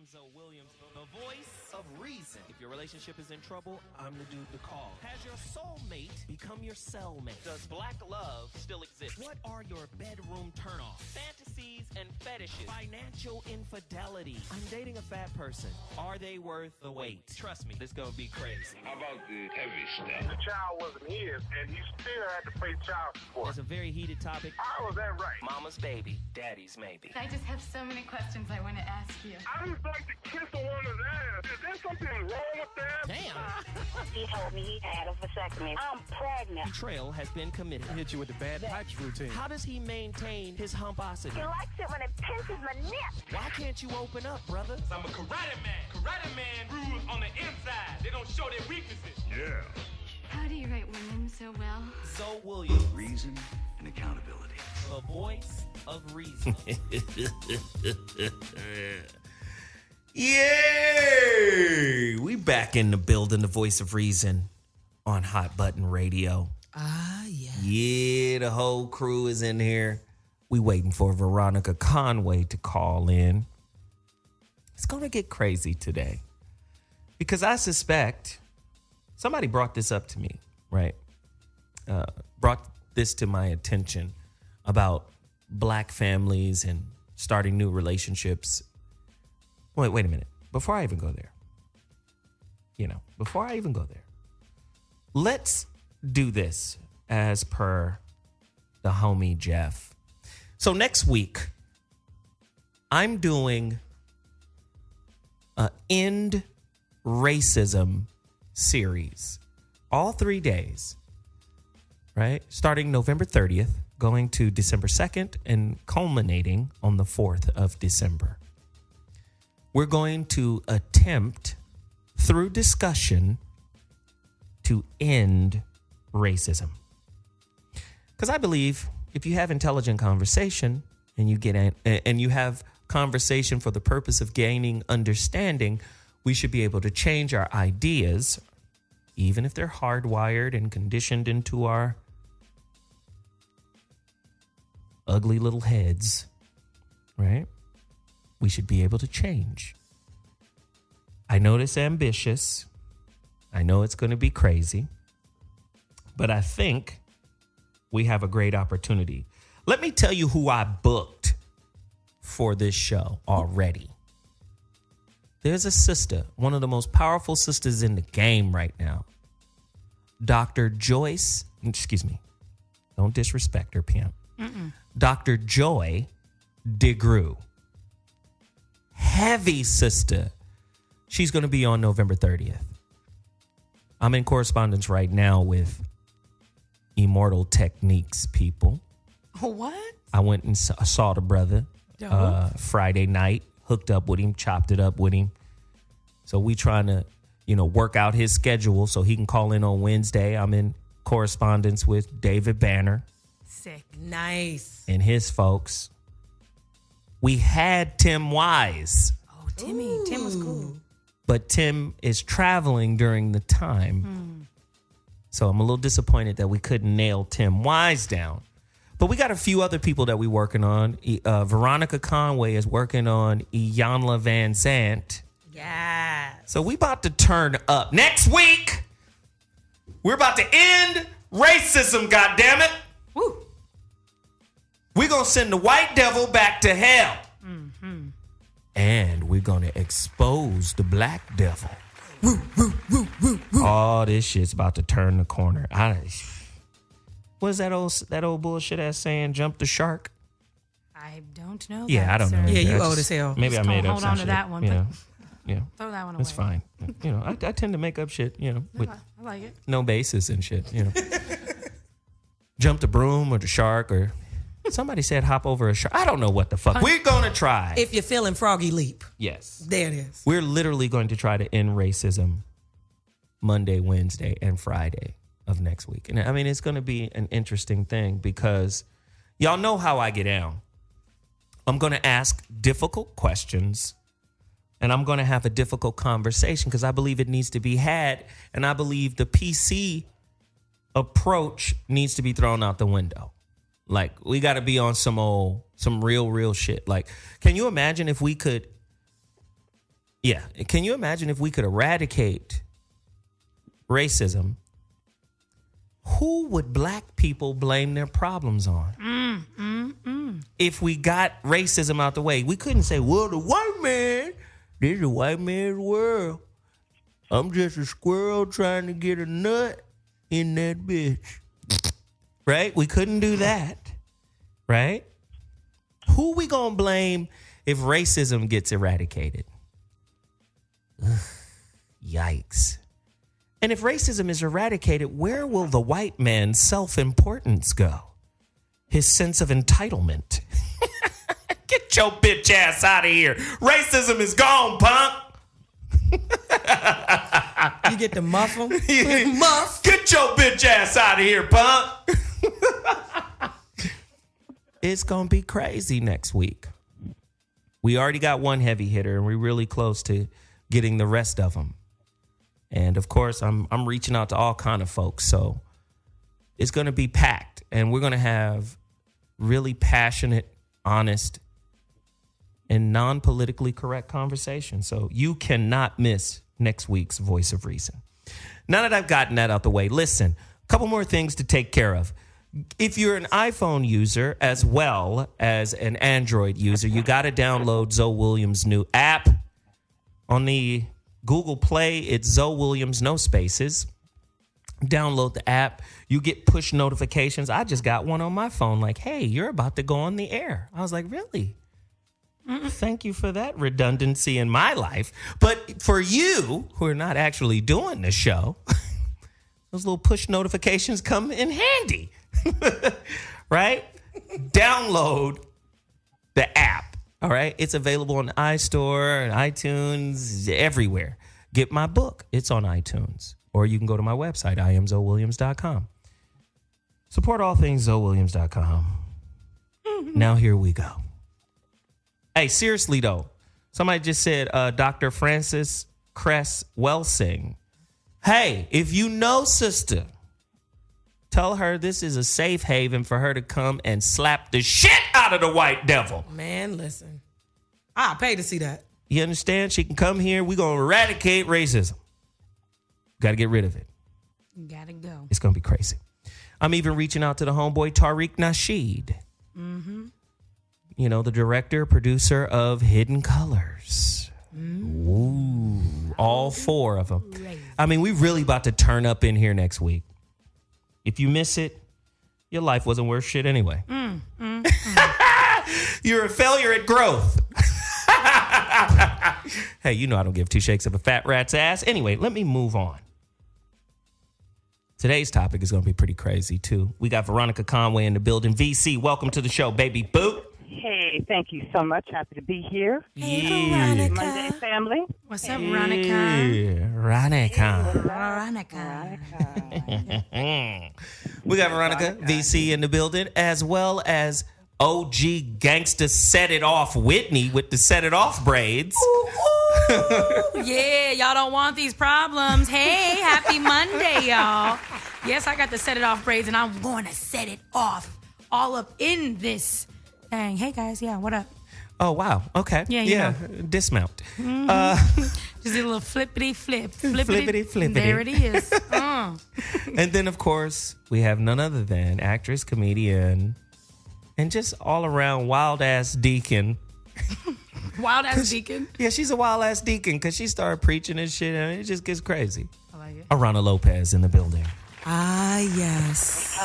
I'm ZoWilliams, the voice of reason. If your relationship is in trouble, I'm the dude to call. Has your soulmate become your cellmate? Does black love still exist? What are your bedroom turnoffs, fantasies, and fetishes? Financial infidelity. I'm dating a fat person. Are they worth the wait? Trust me, this gonna be crazy. How about the heavy stuff? The child wasn't his, and he still had to pay child support. It's a very heated topic. How was that right? Mama's baby, daddy's maybe. I just have so many questions I want to ask you. I just like to kiss a woman's ass. Is there something wrong with that? Damn. He told me he had a vasectomy. I'm pregnant. Betrayal has been committed. Hit you with the bad pipes routine. How does he maintain his humposity? He likes it when it pinches my nip. Why can't you open up, brother? I'm a karate man. Karate man rules on the inside. They don't show their weaknesses. Yeah. How do you write women so well? ZoWilliams, Reason and accountability. the voice of reason. Yay! We back in the building, the voice of reason on Hot Button Radio. Yeah. Yeah, the whole crew is in here. We waiting for Veronica Conway to call in. It's going to get crazy today because I suspect somebody brought this up to me, right? Brought this to my attention about black families and starting new relationships. Wait a minute. Before I even go there, let's do this as per the homie Jeff. So next week, I'm doing an End Racism series. All 3 days, right? Starting November 30th, going to December 2nd, and culminating on the 4th of December. We're going to attempt, through discussion, to end racism. Because I believe if you have intelligent conversation and you have conversation for the purpose of gaining understanding, we should be able to change our ideas, even if they're hardwired and conditioned into our ugly little heads, right? We should be able to change. I know it's ambitious. I know it's going to be crazy, but I think we have a great opportunity. Let me tell you who I booked for this show already. There's a sister, one of the most powerful sisters in the game right now. Dr. Joyce, excuse me, don't disrespect her, pimp. Dr. Joy DeGrew. Heavy sister. She's going to be on November 30th. I'm in correspondence right now with Immortal Techniques people. What? I went and saw the brother Friday night, hooked up with him, chopped it up with him. So we trying to, work out his schedule so he can call in on Wednesday. I'm in correspondence with David Banner. Sick. Nice. And his folks. We had Tim Wise. Oh, Timmy. Ooh. Tim was cool. But Tim is traveling during the time. So I'm a little disappointed that we couldn't nail Tim Wise down. But we got a few other people that we're working on. Veronica Conway is working on Iyanla Van Zant. Yeah. So we about to turn up. Next week, we're about to end racism, goddammit. Woo. We're going to send the white devil back to hell. And we're going to expose the black devil. All this shit's about to turn the corner. What's that old bullshit ass saying, jump the shark? I don't know. Yeah, that, I don't know. sir. Yeah, you I old just- as hell. Maybe Just I made up hold some on shit. to that one. Yeah. Throw that one away. It's fine. I tend to make up shit, with I like it. no basis and shit, Jump the broom or the shark or somebody said hop over a shark. I don't know what the fuck. We're going to try. If you're feeling froggy leap. Yes. There it is. We're literally going to try to end racism Monday, Wednesday, and Friday of next week. And I mean, it's going to be an interesting thing because y'all know how I get down. I'm going to ask difficult questions and I'm going to have a difficult conversation because I believe it needs to be had. And I believe the PC approach needs to be thrown out the window. Like, we got to be on some real shit. Like, can you imagine if we could Yeah. Can you imagine if we could eradicate racism? Who would black people blame their problems on? If we got racism out the way, we couldn't say, well, the white man, this is a white man's world. I'm just a squirrel trying to get a nut in that bitch. Right? We couldn't do that. Right? Who we gonna blame if racism gets eradicated? Ugh, yikes. And if racism is eradicated, where will the white man's self-importance go? His sense of entitlement. Get your bitch ass out of here. Racism is gone, punk. You get the muffle. Muff. Get your bitch ass out of here, punk. It's going to be crazy next week. We already got one heavy hitter, and we're really close to getting the rest of them. And, of course, I'm reaching out to all kind of folks. So it's going to be packed, and we're going to have really passionate, honest, and non-politically correct conversation. So you cannot miss next week's Voice of Reason. Now that I've gotten that out the way, listen, a couple more things to take care of. If you're an iPhone user as well as an Android user, you got to download ZoWilliams' new app. On the Google Play, it's ZoWilliams, no spaces. Download the app. You get push notifications. I just got one on my phone like, hey, you're about to go on the air. I was like, really? Thank you for that redundancy in my life. But for you who are not actually doing the show, those little push notifications come in handy. Right? Download the app. All right? It's available on iStore and iTunes, everywhere. Get my book. It's on iTunes. Or you can go to my website, IamZoWilliams.com. Support all things ZoWilliams.com. Now here we go. Hey, seriously, though. Somebody just said Dr. Frances Cress Welsing. Hey, if you know sister, tell her this is a safe haven for her to come and slap the shit out of the white devil. Man, listen. I'll pay to see that. You understand? She can come here. We're going to eradicate racism. Got to get rid of it. Gotta go. It's going to be crazy. I'm even reaching out to the homeboy Tariq Nasheed. Mm-hmm. You know, the director, producer of Hidden Colors. Ooh, all four of them. I mean, we really about to turn up in here next week. If you miss it, your life wasn't worth shit anyway. You're a failure at growth. Hey, you know I don't give two shakes of a fat rat's ass. Anyway, let me move on. Today's topic is going to be pretty crazy, too. We got Veronica Conway in the building. VC, welcome to the show, baby boot. Hey, thank you so much. Happy to be here. Hey, Monday Veronica. family. What's up, Veronica? Veronica. Veronica. We got Veronica, VC in the building, as well as OG gangster Set It Off Whitney with the Set It Off braids. Yeah, y'all don't want these problems. Hey, happy Monday, y'all. Yes, I got the Set It Off braids, and I'm going to set it off all up in this thing. Hey, guys. Yeah, what up? Oh, wow. Okay. Yeah, you know. Dismount. Just a little flippity flip. Flippity flippity. There it is. And then, of course, we have none other than actress, comedian, and just all around wild ass deacon. Wild ass deacon. Yeah, she's a wild ass deacon because she started preaching and shit, and it just gets crazy. I like it. Aarona Lopez in the building. Ah, yes.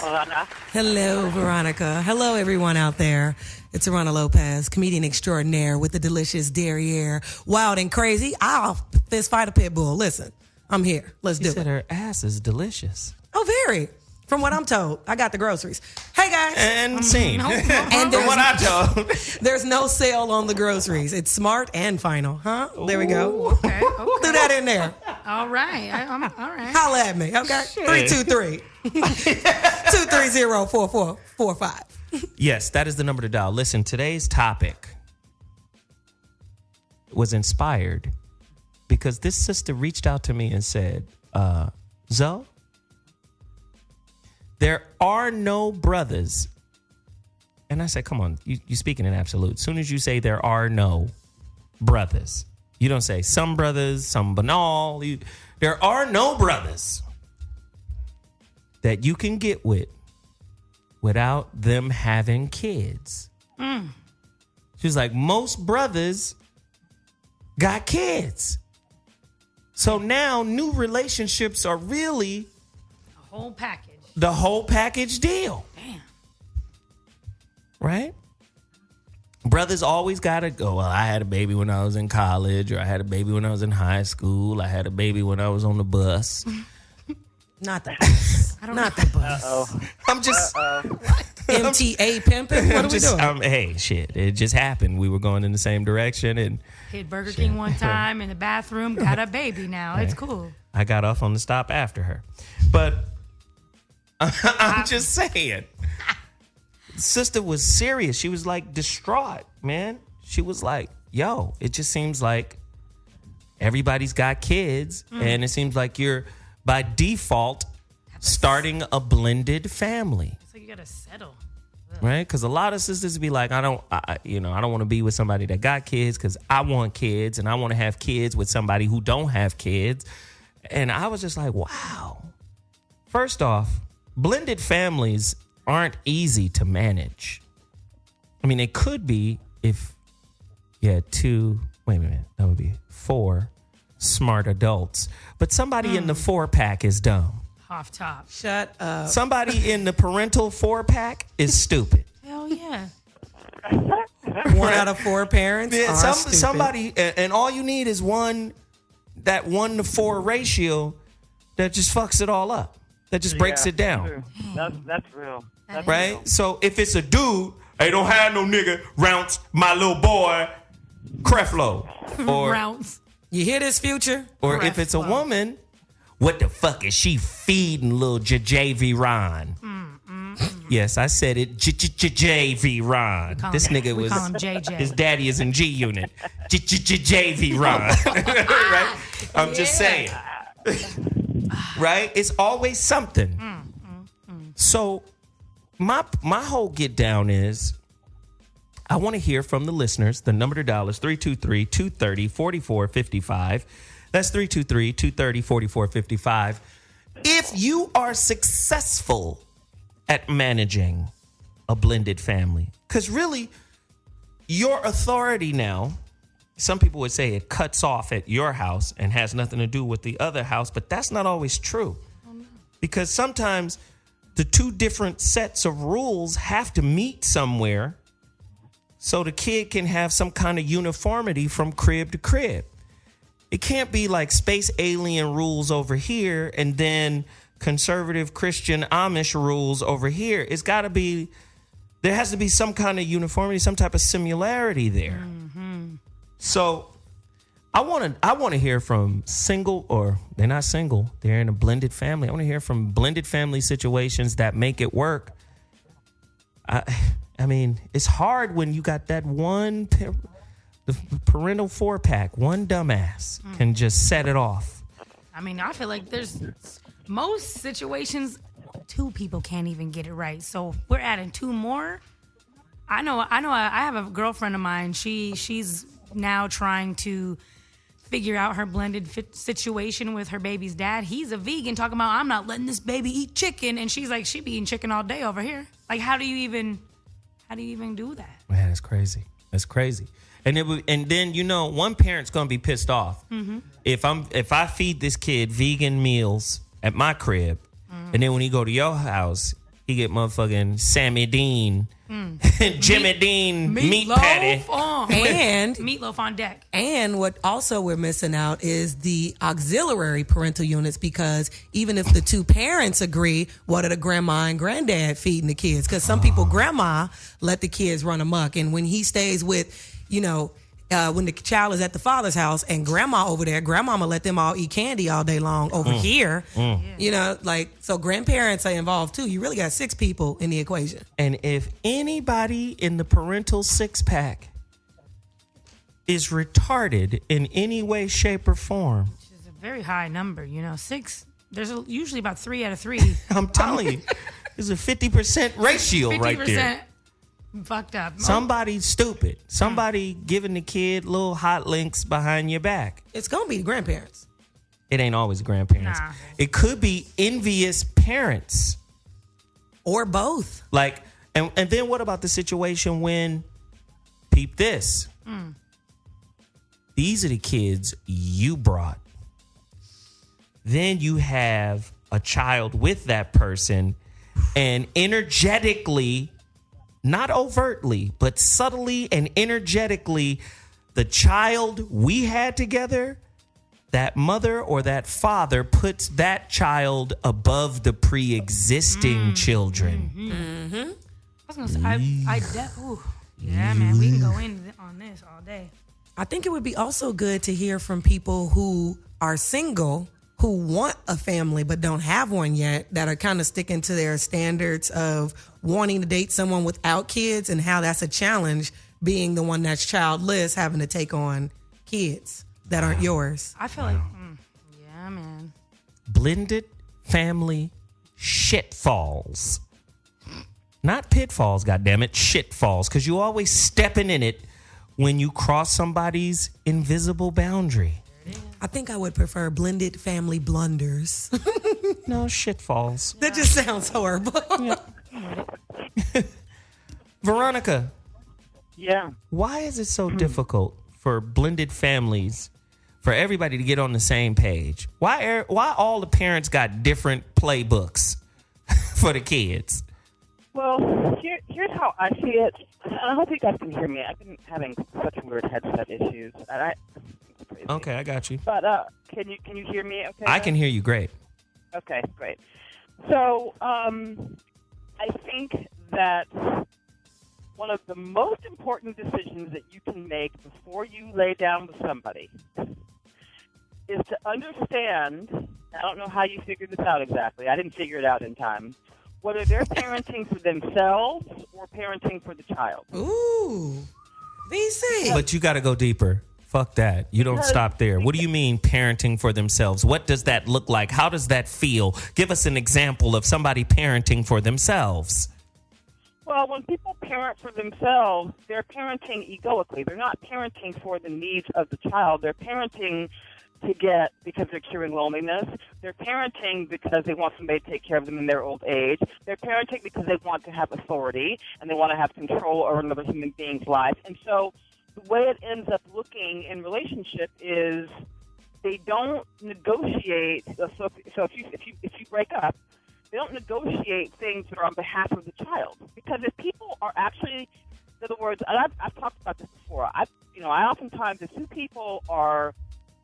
Hello, Veronica. Hello, everyone out there. It's Aarona Lopez, comedian extraordinaire with the delicious derriere. Wild and crazy. I'll fist fight a pit bull. Listen, I'm here. Let's do She said it. her ass is delicious. Oh, very. From what I'm told. I got the groceries. Hey, guys. And scene. And From what I told. there's no sale on the groceries. It's smart and final. Huh? There we go. Okay. We'll do that in there. All right. I'm all right. Holla at me, okay? 323-230-4445. Yes, that is the number to dial. Listen, today's topic was inspired because this sister reached out to me and said, Zo, there are no brothers. And I said, come on, you speaking in absolute. As soon as you say there are no brothers, You don't say some brothers, some banal. There are no brothers that you can get with without them having kids. She was like, most brothers got kids. So now new relationships are really the whole package deal. Damn. Right? Brothers always got to go, well, I had a baby when I was in college, or I had a baby when I was in high school. I had a baby when I was on the bus. Not the bus. Not the bus. I'm just... MTA pimping? What are we doing? Hey, shit. It just happened. We were going in the same direction. And hit Burger King one time in the bathroom, got a baby now. It's cool. I got off on the stop after her. But I'm just saying. Sister was serious. She was like distraught, man. She was like, yo, it just seems like everybody's got kids. And it seems like you're, by default, starting a blended family. So you got to settle. Right? Because a lot of sisters be like, I don't want to be with somebody that got kids because I want kids and I want to have kids with somebody who don't have kids. And I was just like, wow. First off, blended families aren't easy to manage. I mean, it could be if you had that would be 4 smart adults. But somebody in the 4-pack is dumb. Off top. Shut up. Somebody in the parental 4-pack is stupid. Hell yeah. 1 out of 4 parents are stupid. Somebody, and all you need is that 1 to 4 ratio that just fucks it all up. That just breaks it down. That's real. That's right? real. So if it's a dude, hey, don't have no nigga rounce my little boy Creflo. Or Rounce. You hear this, Future? Or if it's a woman, what the fuck is she feeding little JV Ron? Yes, I said it. JV Ron. This nigga was. Call him JJ. His daddy is in G Unit. JV Ron. Right? I'm just saying. Right? It's always something. So my whole get down is I want to hear from the listeners. The number to dial is 323-230-4455. That's 323-230-4455. If you are successful at managing a blended family, because really your authority now, some people would say it cuts off at your house and has nothing to do with the other house, but that's not always true. Because sometimes the 2 different sets of rules have to meet somewhere so the kid can have some kind of uniformity from crib to crib. It can't be like space alien rules over here and then conservative Christian Amish rules over here. It's got to be, there has to be some kind of uniformity, some type of similarity there. So I want to hear from single, or they're not single, they're in a blended family. I want to hear from blended family situations that make it work. I mean, it's hard when you got that one, the parental 4-pack, one dumbass can just set it off. I mean, I feel like there's most situations 2 people can't even get it right. So if we're adding 2 more. I know. I have a girlfriend of mine. She's now trying to figure out her blended situation with her baby's dad. He's a vegan, talking about, I'm not letting this baby eat chicken, and she's like, she be eating chicken all day over here. Like, how do you even do that? Man, that's crazy. That's crazy. And then one parent's gonna be pissed off if I feed this kid vegan meals at my crib, and then when he go to your house, he get motherfucking Sammy Dean, Jimmy Dean meat patty, and meatloaf on deck. And what also we're missing out is the auxiliary parental units, because even if the 2 parents agree, what are the grandma and granddad feeding the kids? Because some people, grandma let the kids run amok, and when he stays with, when the child is at the father's house and grandma over there, grandmama let them all eat candy all day long over here. So grandparents are involved too. You really got 6 people in the equation. And if anybody in the parental 6-pack is retarded in any way, shape, or form, Which is a very high number, 6. There's usually about 3 out of 3. I'm telling you, there's a 50% ratio right there. Fucked up. Somebody stupid. Somebody giving the kid little hot links behind your back. It's gonna be the grandparents. It ain't always grandparents. Nah. It could be envious parents. Or both. Like, and then what about the situation when, peep this, these are the kids you brought. Then you have a child with that person, and energetically, not overtly, but subtly and energetically, the child we had together, that mother or that father puts that child above the pre-existing children. I was gonna say, yeah, man, we can go in on this all day. I think it would be also good to hear from people who are single, who want a family but don't have one yet, that are kind of sticking to their standards of wanting to date someone without kids, and how that's a challenge being the one that's childless, having to take on kids that aren't yours. I feel like, yeah, man. Blended family shitfalls. Not pitfalls, goddammit, shitfalls, because you always stepping in it when you cross somebody's invisible boundary. I think I would prefer blended family blunders. No, shitfalls. That just sounds horrible. Veronica, Yeah. why is it so difficult for blended families, for everybody to get on the same page? Why all the parents got different playbooks for the kids? Well, here's how I see it. And I hope you guys can hear me. I've been having such weird headset issues. It's crazy. Okay, I got you. But can you hear me? Okay. I can hear you great. Okay, great. So I think that one of the most important decisions that you can make before you lay down with somebody is to understand. I don't know how you figured this out exactly. I didn't figure it out in time. Whether they're parenting for themselves or parenting for the child. Ooh, VC. But you got to go deeper. Fuck that. You don't stop there. What do you mean parenting for themselves? What does that look like? How does that feel? Give us an example of somebody parenting for themselves. Well, when people parent for themselves, they're parenting egoically. They're not parenting for the needs of the child. They're parenting to get because they're curing loneliness. They're parenting because they want somebody to take care of them in their old age. They're parenting because they want to have authority and they want to have control over another human being's life. And so the way it ends up looking in relationship is they don't negotiate. So if you break up, they don't negotiate things that are on behalf of the child. Because if people are actually, in other words, and I've talked about this before. I oftentimes, if two people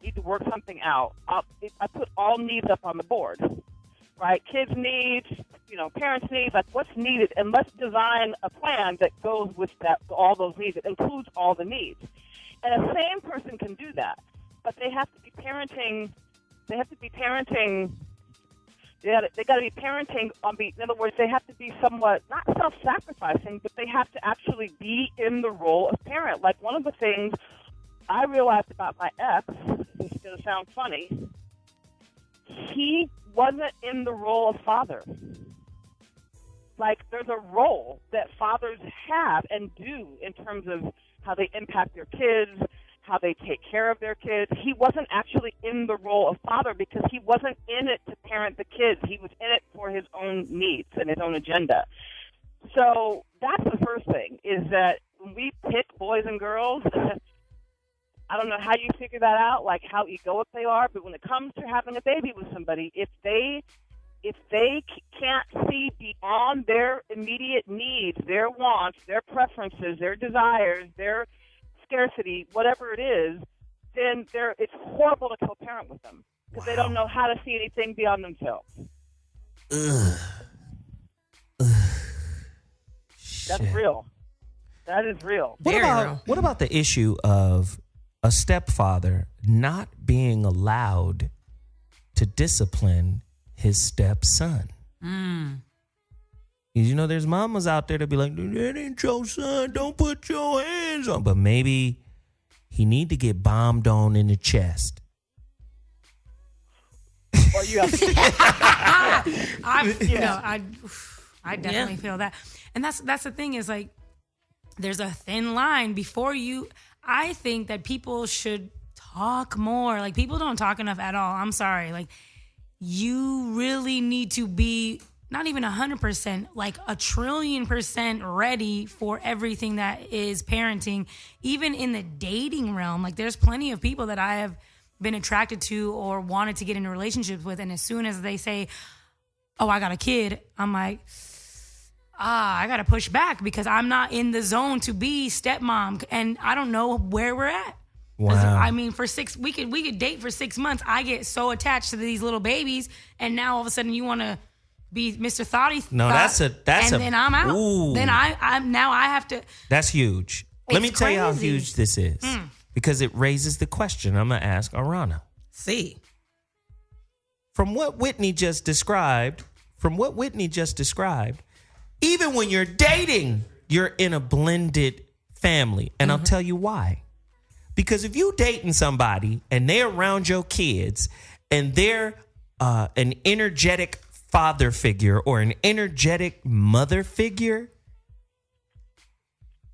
need to work something out, I put all needs up on the board, right? Kids' needs, parents' needs, like what's needed, and let's design a plan that goes with that, all those needs. It includes all the needs. And a sane person can do that, but they have to be parenting. They got to be parenting in other words, they have to be somewhat, not self-sacrificing, but they have to actually be in the role of parent. Like one of the things I realized about my ex, this is going to sound funny, he wasn't in the role of father. Like, there's a role that fathers have and do in terms of how they impact their kids, how they take care of their kids. He wasn't actually in the role of father because he wasn't in it to parent the kids. He was in it for his own needs and his own agenda. So that's the first thing, is that when we pick boys and girls, I don't know how you figure that out, like how egoic they are, but when it comes to having a baby with somebody, if they can't see beyond their immediate needs, their wants, their preferences, their desires, their scarcity, whatever it is, then it's horrible to co-parent with them because they don't know how to see anything beyond themselves. That's real. That is real. What about the issue of a stepfather not being allowed to discipline his stepson? There's mamas out there that be like, that ain't your son, don't put your hands on. But maybe he need to get bombed on in the chest. Or you have I definitely feel that. And that's the thing is, like, there's a thin line before you. I think that people should talk more. Like, people don't talk enough at all. I'm sorry. Like, you really need to be not even 100%, like 1,000,000,000% ready for everything that is parenting, even in the dating realm. Like, there's plenty of people that I have been attracted to or wanted to get into relationships with, and as soon as they say, oh, I got a kid, I'm like, I got to push back because I'm not in the zone to be stepmom, and I don't know where we're at. Wow. I mean, we could date for 6 months. I get so attached to these little babies, and now all of a sudden you want to be Mr. Thoughty. No, then I'm out. Ooh. Then I have to. That's huge. Let me tell you how huge this is, because it raises the question I'm gonna ask Aarona. See, from what Whitney just described, even when you're dating, you're in a blended family. And I'll tell you why. Because if you dating somebody and they're around your kids and they're an energetic father figure or an energetic mother figure,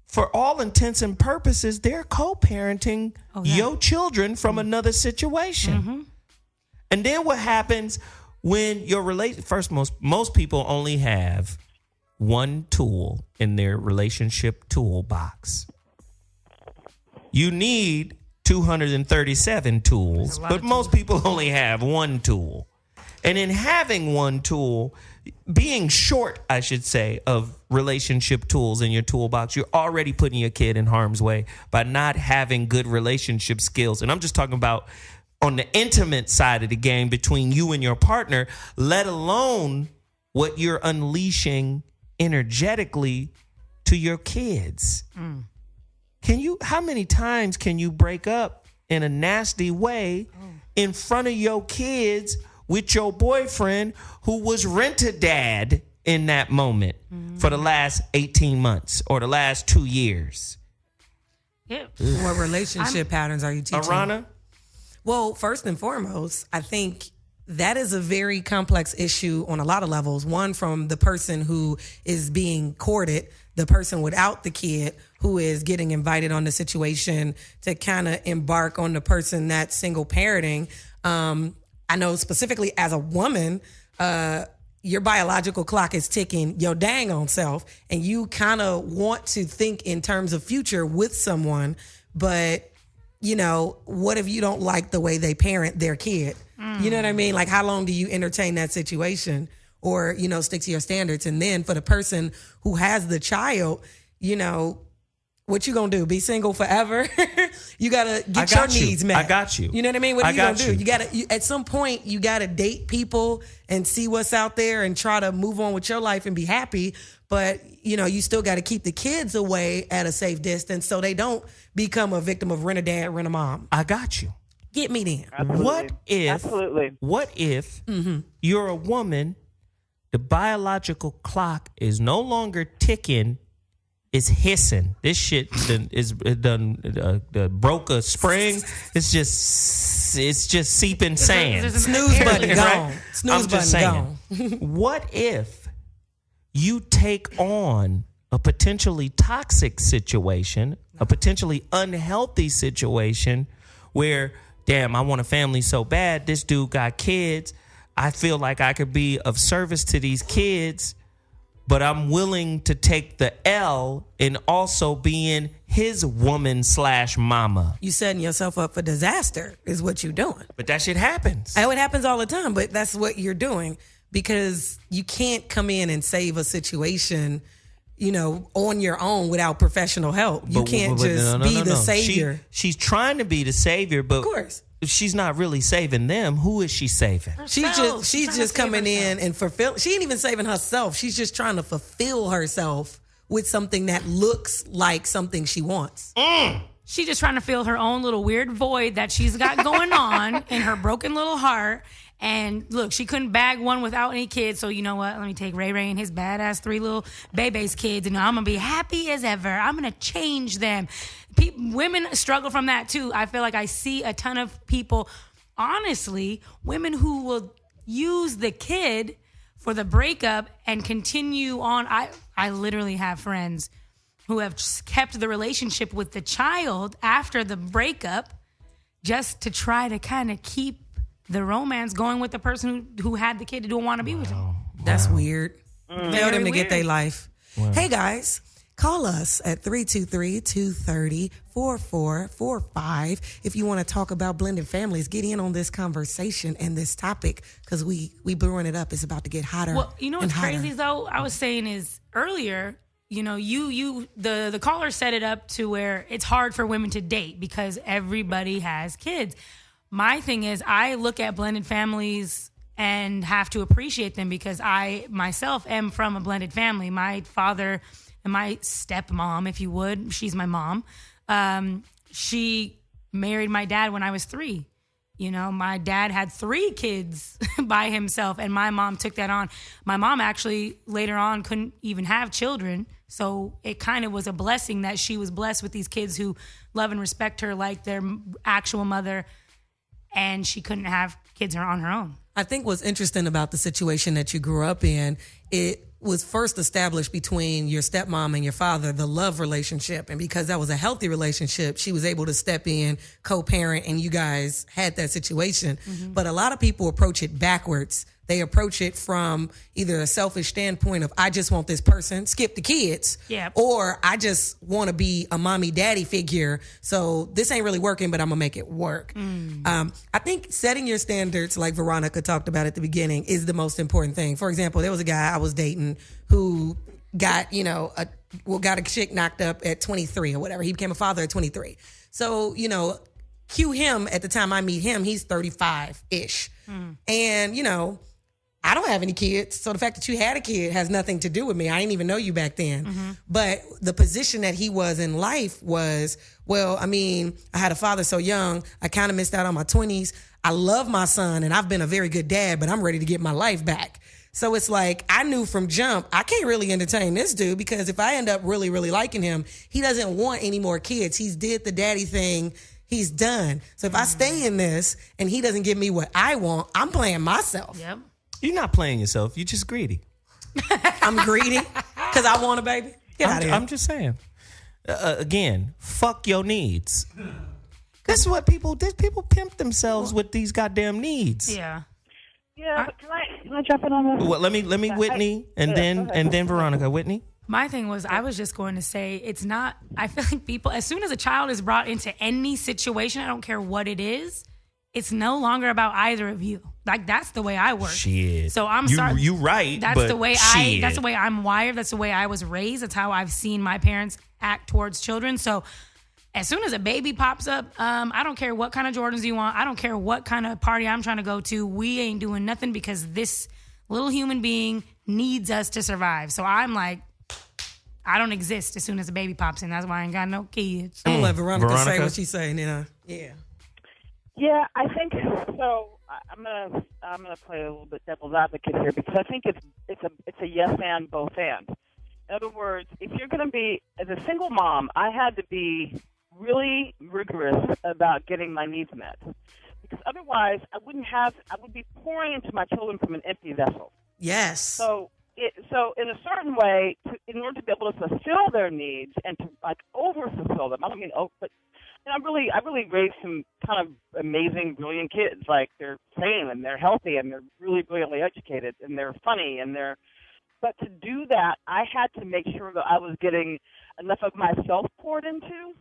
for all intents and purposes, they're co-parenting your children from another situation. And then what happens when your first, most people only have one tool in their relationship toolbox. You need 237 tools, but most people only have one tool. And in having one tool, being short, I should say, of relationship tools in your toolbox, you're already putting your kid in harm's way by not having good relationship skills. And I'm just talking about on the intimate side of the game between you and your partner, let alone what you're unleashing energetically to your kids. How many times can you break up in a nasty way in front of your kids with your boyfriend who was rent-a-dad in that moment for the last 18 months or the last 2 years? What relationship patterns are you teaching? Aarona? Well, first and foremost, I think that is a very complex issue on a lot of levels. One, from the person who is being courted, the person without the kid who is getting invited on the situation to kind of embark on the person that's single parenting. I know specifically as a woman, your biological clock is ticking your dang on self, and you kind of want to think in terms of future with someone, but what if you don't like the way they parent their kid? You know what I mean? Like, how long do you entertain that situation or, stick to your standards? And then for the person who has the child, what you gonna do? Be single forever? You gotta get your needs met. I got you. You know what I mean? What are you gonna do? You gotta, at some point, you gotta date people and see what's out there and try to move on with your life and be happy. But, you still gotta keep the kids away at a safe distance so they don't become a victim of rent-a-dad, rent-a-mom. I got you. Get me then. Absolutely. What if you're a woman, the biological clock is no longer ticking, it's hissing. This shit broke a spring. It's just seeping sand. Snooze button gone. Right? Snooze button gone. What if you take on a potentially toxic situation, a potentially unhealthy situation where, damn, I want a family so bad. This dude got kids. I feel like I could be of service to these kids, but I'm willing to take the L in also being his woman/mama. You setting yourself up for disaster is what you're doing. But that shit happens. Oh, it happens all the time, but that's what you're doing because you can't come in and save a situation, on your own without professional help. You can't just be the savior. She's trying to be the savior, but of course. If she's not really saving them, who is she saving? Herself. She's just coming in and fulfill. She ain't even saving herself. She's just trying to fulfill herself with something that looks like something she wants. She's just trying to fill her own little weird void that she's got going on in her broken little heart. And look, she couldn't bag one without any kids. So you know what? Let me take Ray Ray and his badass 3 little baby's kids. And I'm going to be happy as ever. I'm going to change them. Women struggle from that too. I feel like I see a ton of people, honestly, women who will use the kid for the breakup and continue on. I literally have friends who have kept the relationship with the child after the breakup just to try to kind of keep the romance going with the person who had the kid who don't want to be with him. That's weird. Tell them to get weird. their life. Hey, guys. Call us at 323-230-4445 if you want to talk about blended families. Get in on this conversation and this topic because we brewing it up. It's about to get hotter. Well, you know what's and hotter. crazy though? I was saying is earlier, you know, the caller set it up to where it's hard for women to date because everybody has kids. My thing is I look at blended families and have to appreciate them because I myself am from a blended family. My father and my stepmom, if you would, she's my mom. She married my dad when I was 3. You know, my dad had 3 kids by himself, and my mom took that on. My mom actually later on couldn't even have children, so it kind of was a blessing that she was blessed with these kids who love and respect her like their actual mother, and she couldn't have kids on her own. I think what's interesting about the situation that you grew up in, it was first established between your stepmom and your father, the love relationship. And because that was a healthy relationship, she was able to step in, co-parent, and you guys had that situation. Mm-hmm. But a lot of people approach it backwards. They approach it from either a selfish standpoint of, I just want this person, skip the kids, or I just want to be a mommy daddy figure. So this ain't really working, but I'm going to make it work. I think setting your standards, like Veronica talked about at the beginning, is the most important thing. For example, there was a guy I was dating who got, got a chick knocked up at 23 or whatever. He became a father at 23. So, cue him at the time I meet him, he's 35-ish. And, I don't have any kids, so the fact that you had a kid has nothing to do with me. I didn't even know you back then. Mm-hmm. But the position that he was in life was, I had a father so young, I kind of missed out on my 20s. I love my son, and I've been a very good dad, but I'm ready to get my life back. So it's like, I knew from jump, I can't really entertain this dude because if I end up really, really liking him, he doesn't want any more kids. He's did the daddy thing. He's done. So if I stay in this and he doesn't give me what I want, I'm playing myself. Yep. You're not playing yourself. You're just greedy. I'm greedy because I want a baby. Get out of here. I'm just saying. Again, fuck your needs. That's what people pimp themselves with these goddamn needs. Yeah. Yeah, but can I jump in on this? Well, let me Whitney and then Veronica. Whitney. My thing was, I was just going to say, it's not, I feel like people, as soon as a child is brought into any situation, I don't care what it is, it's no longer about either of you. Like, that's the way I work. Shit. So I'm sorry. You right. That's but the way shit. that's the way I'm wired. That's the way I was raised. That's how I've seen my parents act towards children. So as soon as a baby pops up, I don't care what kind of Jordans you want. I don't care what kind of party I'm trying to go to. We ain't doing nothing because this little human being needs us to survive. So I'm like, I don't exist as soon as a baby pops in. That's why I ain't got no kids. I'm gonna let Veronica say what she's saying. Yeah, I think so. I'm gonna play a little bit devil's advocate here because I think it's a yes and both and. In other words, if you're going to be as a single mom, I had to be really rigorous about getting my needs met because otherwise I would be pouring into my children from an empty vessel. Yes. So in a certain way, in order to be able to fulfill their needs and to over fulfill them, I don't mean but. And I really raised some kind of amazing, brilliant kids. Like, they're sane and they're healthy and they're really brilliantly educated and they're funny but to do that, I had to make sure that I was getting enough of myself poured into.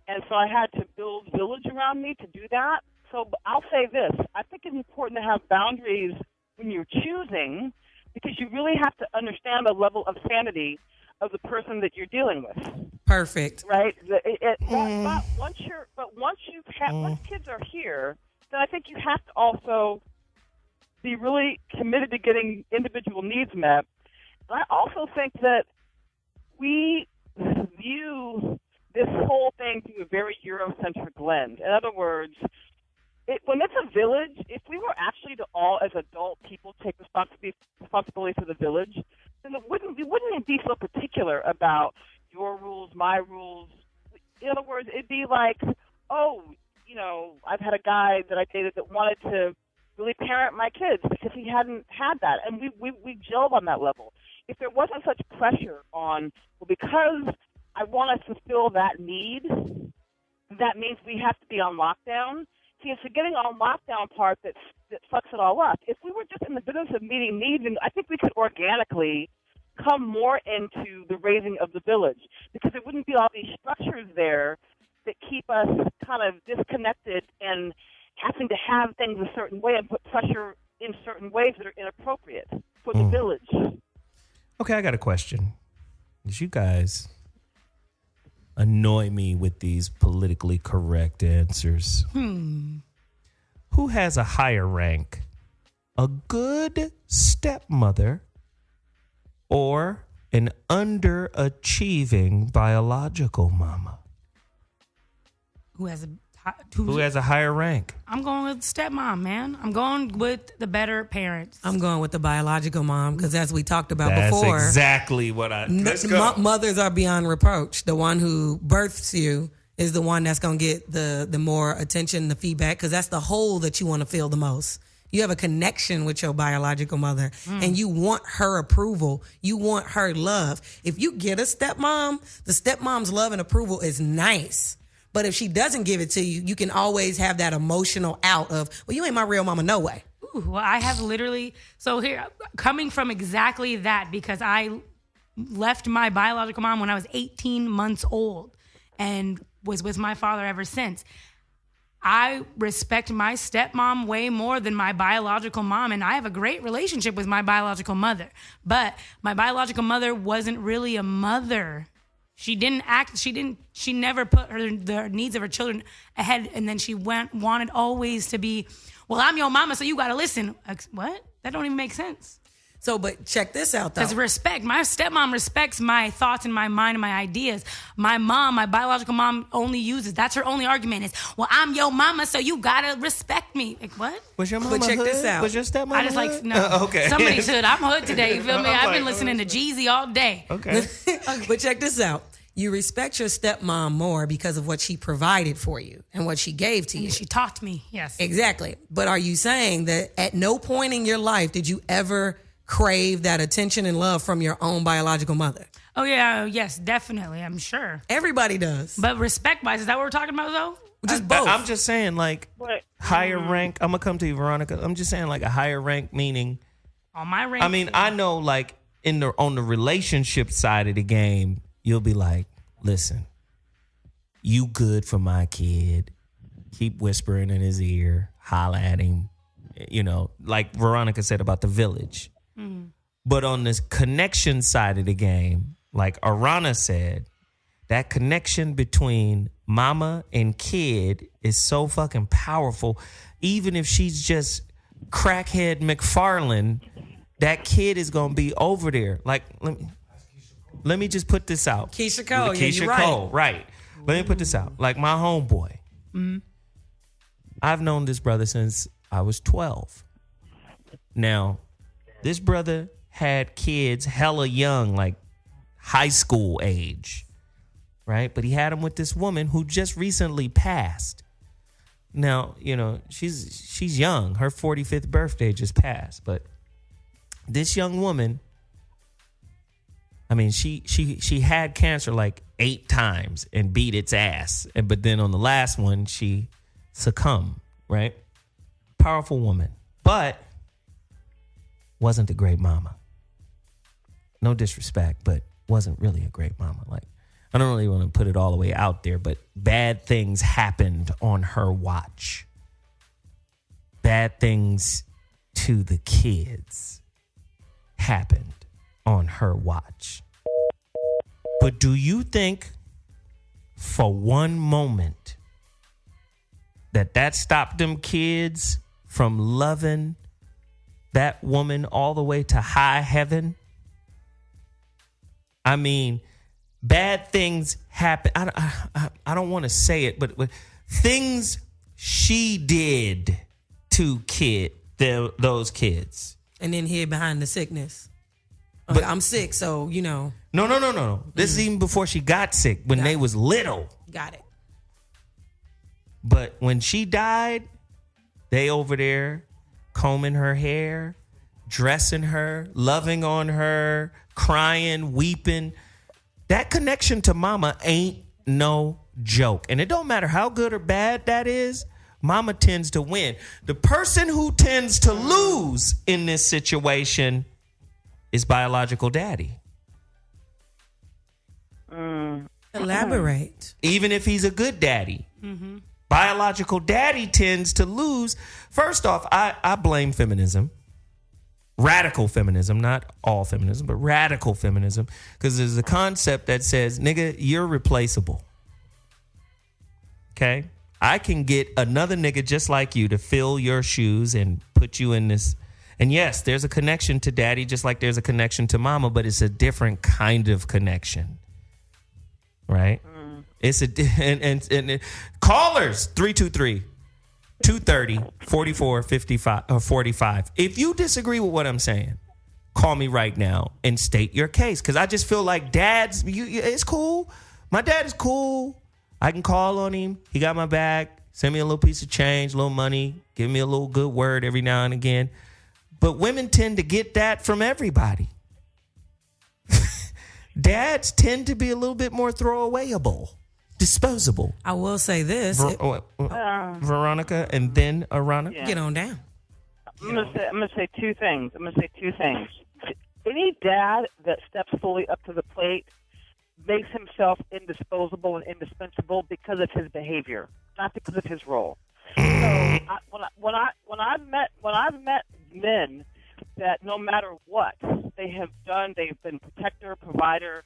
And so I had to build village around me to do that. So I'll say this. I think it's important to have boundaries when you're choosing because you really have to understand the level of sanity of the person that you're dealing with. Perfect. Right? But once kids are here, then I think you have to also be really committed to getting individual needs met. And I also think that we view this whole thing through a very Eurocentric lens. In other words, when it's a village, if we were actually to all as adult people take responsibility for the village, then we wouldn't be so particular about your rules, my rules. In other words, it'd be like, I've had a guy that I dated that wanted to really parent my kids because he hadn't had that, and we gelled on that level. If there wasn't such pressure on, because I want to fulfill that need, that means we have to be on lockdown. See, it's the getting on lockdown part that fucks it all up. If we were just in the business of meeting needs, I think we could organically come more into the raising of the village, because there wouldn't be all these structures there that keep us kind of disconnected and having to have things a certain way and put pressure in certain ways that are inappropriate for the village. Okay, I got a question. Because you guys annoy me with these politically correct answers. Who has a higher rank? A good stepmother or an underachieving biological mama? Who has a higher rank? I'm going with stepmom, man. I'm going with the better parents. I'm going with the biological mom because, as we talked about That's before, exactly what let's go. Mothers are beyond reproach. The one who births you is the one that's going to get the more attention, the feedback, because that's the hole that you want to fill the most. You have a connection with your biological mother and you want her approval. You want her love. If you get a stepmom, the stepmom's love and approval is nice. But if she doesn't give it to you, you can always have that emotional out of, well, you ain't my real mama, no way. Ooh, well, I have literally, so here, coming from exactly that, because I left my biological mom when I was 18 months old and was with my father ever since. I respect my stepmom way more than my biological mom, and I have a great relationship with my biological mother. But my biological mother wasn't really a mother. She never put the needs of her children ahead, and then she wanted always to be, well, I'm your mama, so you gotta listen. What? That don't even make sense. So, but check this out, though. Because respect. My stepmom respects my thoughts and my mind and my ideas. My mom, my biological mom, that's her only argument is, well, I'm your mama, so you gotta respect me. Like, what? Was your mama But check hood? this out. Was your stepmom I just hood? no. Okay. Somebody's hood. I'm hood today. You feel me? I've been listening to Jeezy all day. Okay. But check this out. You respect your stepmom more because of what she provided for you and what she gave to you. She taught me, yes. Exactly. But are you saying that at no point in your life did you ever crave that attention and love from your own biological mother? Oh, yeah. Yes, definitely. I'm sure. Everybody does. But respect-wise, is that what we're talking about, though? Just both. I'm just saying, like, higher rank. I'm going to come to you, Veronica. I'm just saying, like, a higher rank meaning. On my rank. I mean, I know, like, on the relationship side of the game, you'll be like, listen, you good for my kid. Keep whispering in his ear, holla at him. You know, like Veronica said about the village. But on this connection side of the game, like Aarona said, that connection between mama and kid is so fucking powerful. Even if she's just crackhead McFarlane, that kid is going to be over there. Like, let me just put this out. Keisha Cole. Keisha you're Cole, right. Let me put this out. Like my homeboy. I've known this brother since I was 12. Now, this brother had kids hella young, like high school age, right? But he had them with this woman who just recently passed. Now, you know, she's young. Her 45th birthday just passed. But this young woman, I mean, she had cancer like 8 times and beat its ass. But then on the last one, she succumbed, right? Powerful woman. But wasn't a great mama. No disrespect, but wasn't really a great mama. Like, I don't really want to put it all the way out there, but bad things happened on her watch. Bad things to the kids happened on her watch. But do you think for one moment that stopped them kids from loving that woman all the way to high heaven? I mean, bad things happen. I don't want to say it, but things she did to those kids. And then hid behind the sickness. Okay, but I'm sick, so, you know. No. This is even before she got sick, when they was little. Got it. But when she died, they over there combing her hair, dressing her, loving on her, crying, weeping. that connection to mama ain't no joke. And it don't matter how good or bad that is, mama tends to win. The person who tends to lose in this situation is biological daddy. Elaborate. Even if he's a good daddy. Biological daddy tends to lose. First off, I blame feminism. Radical feminism, not all feminism, but radical feminism. Because there's a concept that says, nigga, you're replaceable. Okay? I can get another nigga just like you to fill your shoes and put you in this. And yes, there's a connection to daddy just like there's a connection to mama, but it's a different kind of connection. Right? It's a and callers 323-230-4455 or 45. If you disagree with what I'm saying, call me right now and state your case, cuz I just feel like dads it's cool. My dad is cool. I can call on him. He got my back. Send me a little piece of change, a little money, give me a little good word every now and again. But women tend to get that from everybody. Dads tend to be a little bit more throwawayable, disposable. I will say this. Veronica and then Aarona. Yeah. Get on down. I'm gonna say two things. Any dad that steps fully up to the plate makes himself indisposable and indispensable because of his behavior, not because of his role. So when I've met men that no matter what they have done, they've been protector, provider,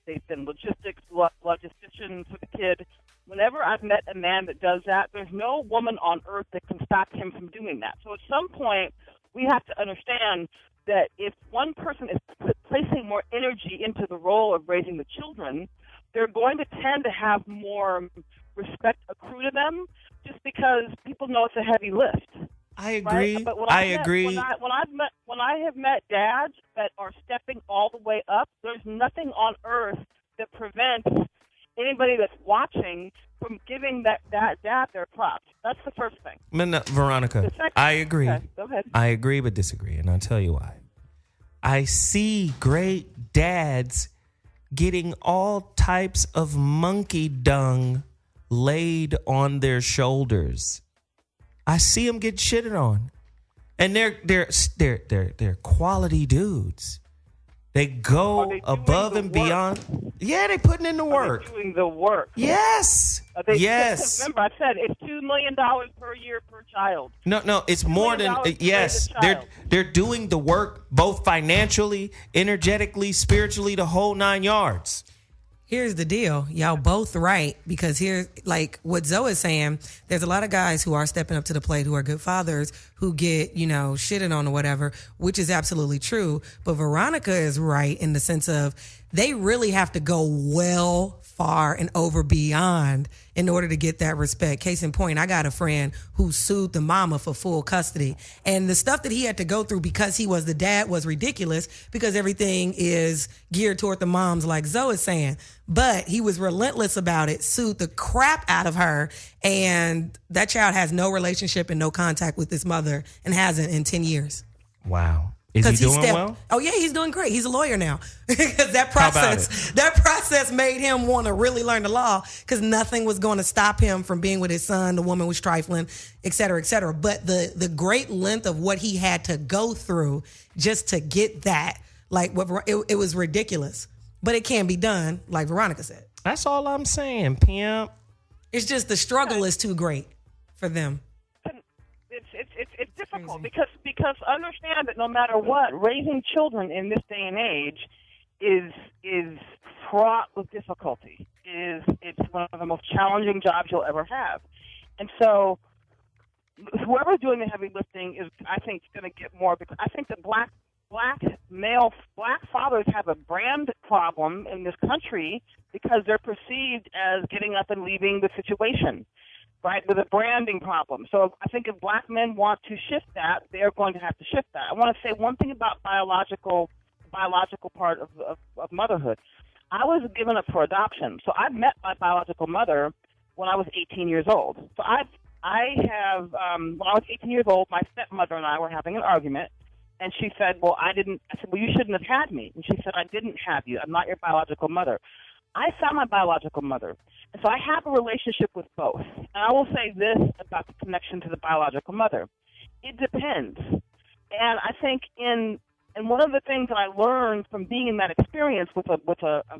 they've been logistician for the kid. Whenever I've met a man that does that, there's no woman on earth that can stop him from doing that. So at some point, we have to understand that if one person is placing more energy into the role of raising the children, they're going to tend to have more respect accrue to them just because people know it's a heavy lift. I agree. Right? But I agree. When I have met dads that are stepping all the way up, there's nothing on earth that prevents anybody that's watching from giving that dad their props. That's the first thing. Veronica, I agree. Okay, go ahead. I agree but disagree, and I'll tell you why. I see great dads getting all types of monkey dung laid on their shoulders. I see them get shitted on, and they're quality dudes. They go above and beyond. Yeah, they putting in the work. Are they doing the work? Yes. Yes. Remember, I said it's $2 million per year per child. No, it's more than yes. They're doing the work both financially, energetically, spiritually, the whole 9 yards. Here's the deal. Y'all both right, because here's like what Zoe is saying. There's a lot of guys who are stepping up to the plate who are good fathers who get, shitted on or whatever, which is absolutely true. But Veronica is right in the sense of they really have to go well, far, and over beyond in order to get that respect. Case in point, I got a friend who sued the mama for full custody. And the stuff that he had to go through because he was the dad was ridiculous because everything is geared toward the moms, like Zoe is saying. But he was relentless about it, sued the crap out of her, and that child has no relationship and no contact with his mother and hasn't in 10 years. Wow. Is he doing well? Oh, yeah, he's doing great. He's a lawyer now. Because that process made him want to really learn the law because nothing was going to stop him from being with his son. The woman was trifling, et cetera, et cetera. But the great length of what he had to go through just to get that, it was ridiculous. But it can be done, like Veronica said. That's all I'm saying, pimp. It's just the struggle is too great for them. It's difficult because understand that no matter what, raising children in this day and age is fraught with difficulty. It's one of the most challenging jobs you'll ever have, and so whoever's doing the heavy lifting is, I think, going to get more. Because I think that black fathers have a brand problem in this country because they're perceived as getting up and leaving the situation. Right, with a branding problem. So I think if black men want to shift that, they're going to have to shift that. I want to say one thing about biological part of motherhood. I was given up for adoption, so I met my biological mother when I was 18 years old. So I have when I was 18 years old, my stepmother and I were having an argument, And she said, well, I didn't. I said, well, you shouldn't have had me. And she said, I didn't have you. I'm not your biological mother. I found my biological mother. And so I have a relationship with both. And I will say this about the connection to the biological mother. It depends. And I think and one of the things that I learned from being in that experience with a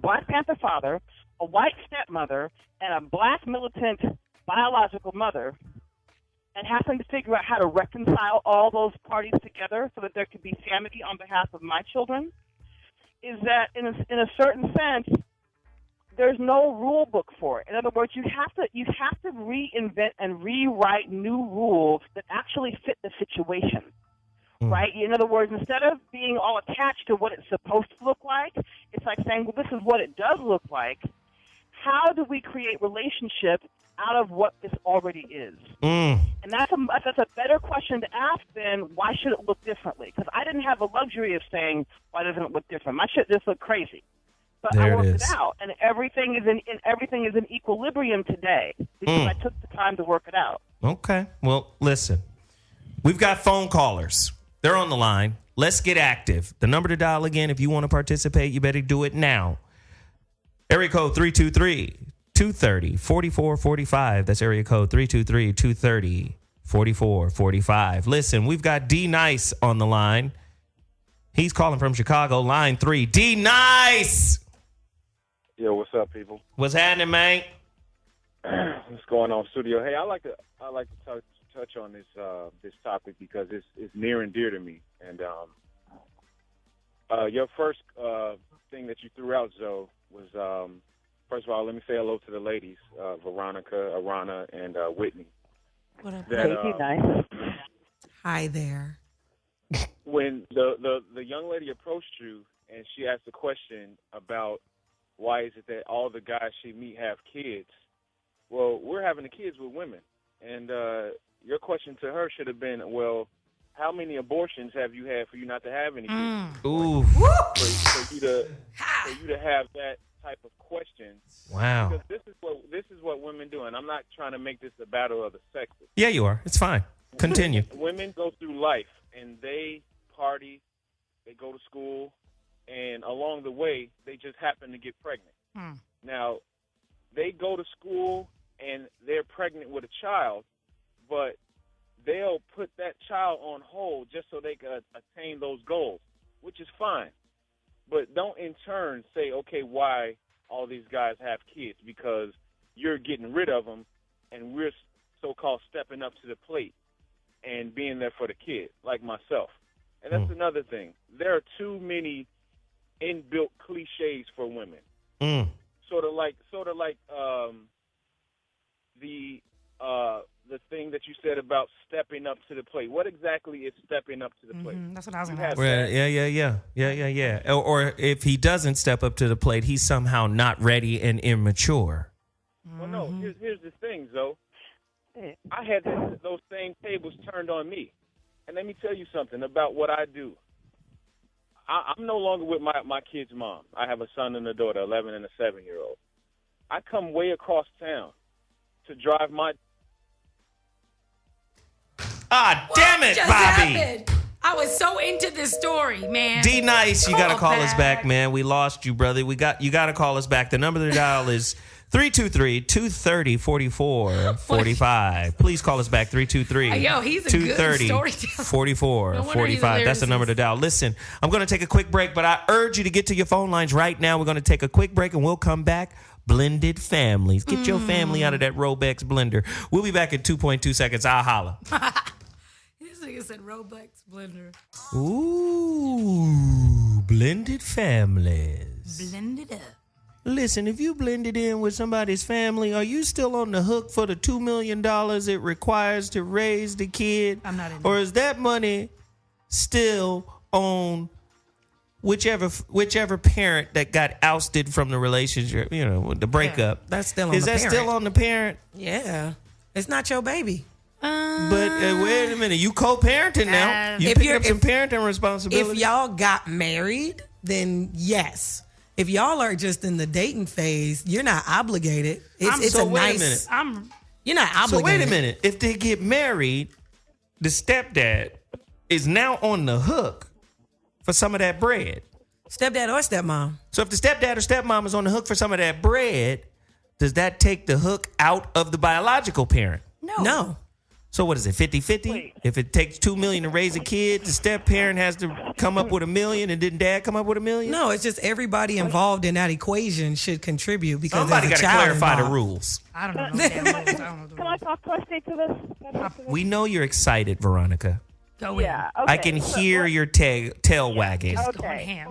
Black Panther father, a white stepmother, and a Black militant biological mother, and having to figure out how to reconcile all those parties together so that there could be sanity on behalf of my children, is that in a certain sense, there's no rule book for it. In other words, you have to reinvent and rewrite new rules that actually fit the situation. Right? In other words, instead of being all attached to what it's supposed to look like, it's like saying, well, this is what it does look like. How do we create relationship out of what this already is? And that's a better question to ask than why should it look differently? Because I didn't have the luxury of saying, why doesn't it look different? My shit just looked crazy. But there I worked it it out, and everything is in equilibrium today because I took the time to work it out. Okay. Well, listen, we've got phone callers. They're on the line. Let's get active. The number to dial again, if you want to participate, you better do it now. Area code 323-230-4445. That's area code 323-230-4445. Listen, we've got D Nice on the line. He's calling from Chicago, line 3. D Nice! Yo, what's up, people? What's happening, man? What's going on, studio? Hey, I like to touch on this topic because it's near and dear to me. And your first thing that you threw out, Zoe, was first of all, let me say hello to the ladies, Veronica, Aarona, and Whitney. What up? Thank you, nice. Hi there. When the young lady approached you and she asked a question about why is it that all the guys she meet have kids, well, we're having the kids with women. And your question to her should have been, well, how many abortions have you had for you not to have any kids? Ooh. For you to have that type of question. Wow. Because this is what women do, and I'm not trying to make this a battle of the sexes. Yeah, you are. It's fine. Continue. Women go through life, and they party, they go to school, and along the way, they just happen to get pregnant. Now, they go to school, and they're pregnant with a child, but they'll put that child on hold just so they can attain those goals, which is fine. But don't in turn say, okay, why all these guys have kids? Because you're getting rid of them, and we're so-called stepping up to the plate and being there for the kid, like myself. And that's another thing. There are too many inbuilt cliches for women. Sort of like the thing that you said about stepping up to the plate. What exactly is stepping up to the plate? That's what I was going to ask. Well, yeah. Or if he doesn't step up to the plate, he's somehow not ready and immature. Well, no. Here's the thing, Zoe. I had those same tables turned on me. And let me tell you something about what I do. I'm no longer with my kid's mom. I have a son and a daughter, 11 and a 7-year-old. I come way across town to drive my... Damn it, Bobby. Happened? I was so into this story, man. D Nice, you got to call us back, man. We lost you, brother. You got to call us back. The number to dial is 323-230-4445. Please call us back, 323-230-4445. Yo, he's a good storyteller. That's the number to dial. Listen, I'm going to take a quick break, but I urge you to get to your phone lines right now. We're going to take a quick break, and we'll come back. Blended families. Get your family out of that Robex blender. We'll be back in 2.2 seconds. I'll holla. This nigga said Robex blender. Ooh, blended families. Blended up. Listen, if you blended in with somebody's family, are you still on the hook for the $2 million it requires to raise the kid? I'm not in Or is that money still on whichever parent that got ousted from the relationship, the breakup? Yeah, that's still on Is the that parent. still on the parent? Yeah. It's not your baby. But wait a minute, you co-parenting now. You pick up some parenting responsibility. If y'all got married, then yes. If y'all are just in the dating phase, you're not obligated. It's so a wait nice. a minute. You're not obligated. So wait a minute. If they get married, the stepdad is now on the hook for some of that bread. Stepdad or stepmom. So if the stepdad or stepmom is on the hook for some of that bread, does that take the hook out of the biological parent? No. So what is it, 50-50? If it takes $2 million to raise a kid, the step parent has to come up with $1 million, and didn't dad come up with $1 million? No, it's just everybody involved in that equation should contribute because somebody got to clarify involved. the rules. I don't know. Can I talk question to this? We know you're excited, Veronica. Go in. Yeah. Okay. I can hear your tail wagging. Okay.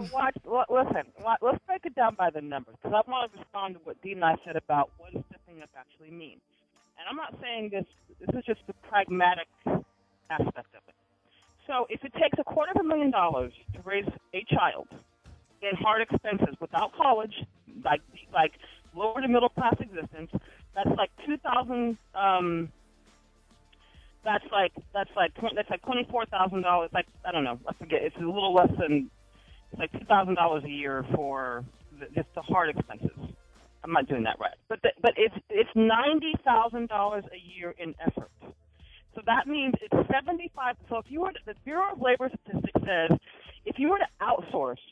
So listen, let's break it down by the numbers because I want to respond to what Dee and I said about what does stepping up actually mean. And I'm not saying this is just the pragmatic aspect of it. So if it takes $250,000 to raise a child in hard expenses without college, like lower to middle class existence, that's like $2,000. That's like $24,000. Like, I don't know, I forget. It's a little less than like $2,000 a year for just the hard expenses. I'm not doing that right, but it's $90,000 a year in effort. So that means it's 75. So if you were the Bureau of Labor Statistics says if you were to outsource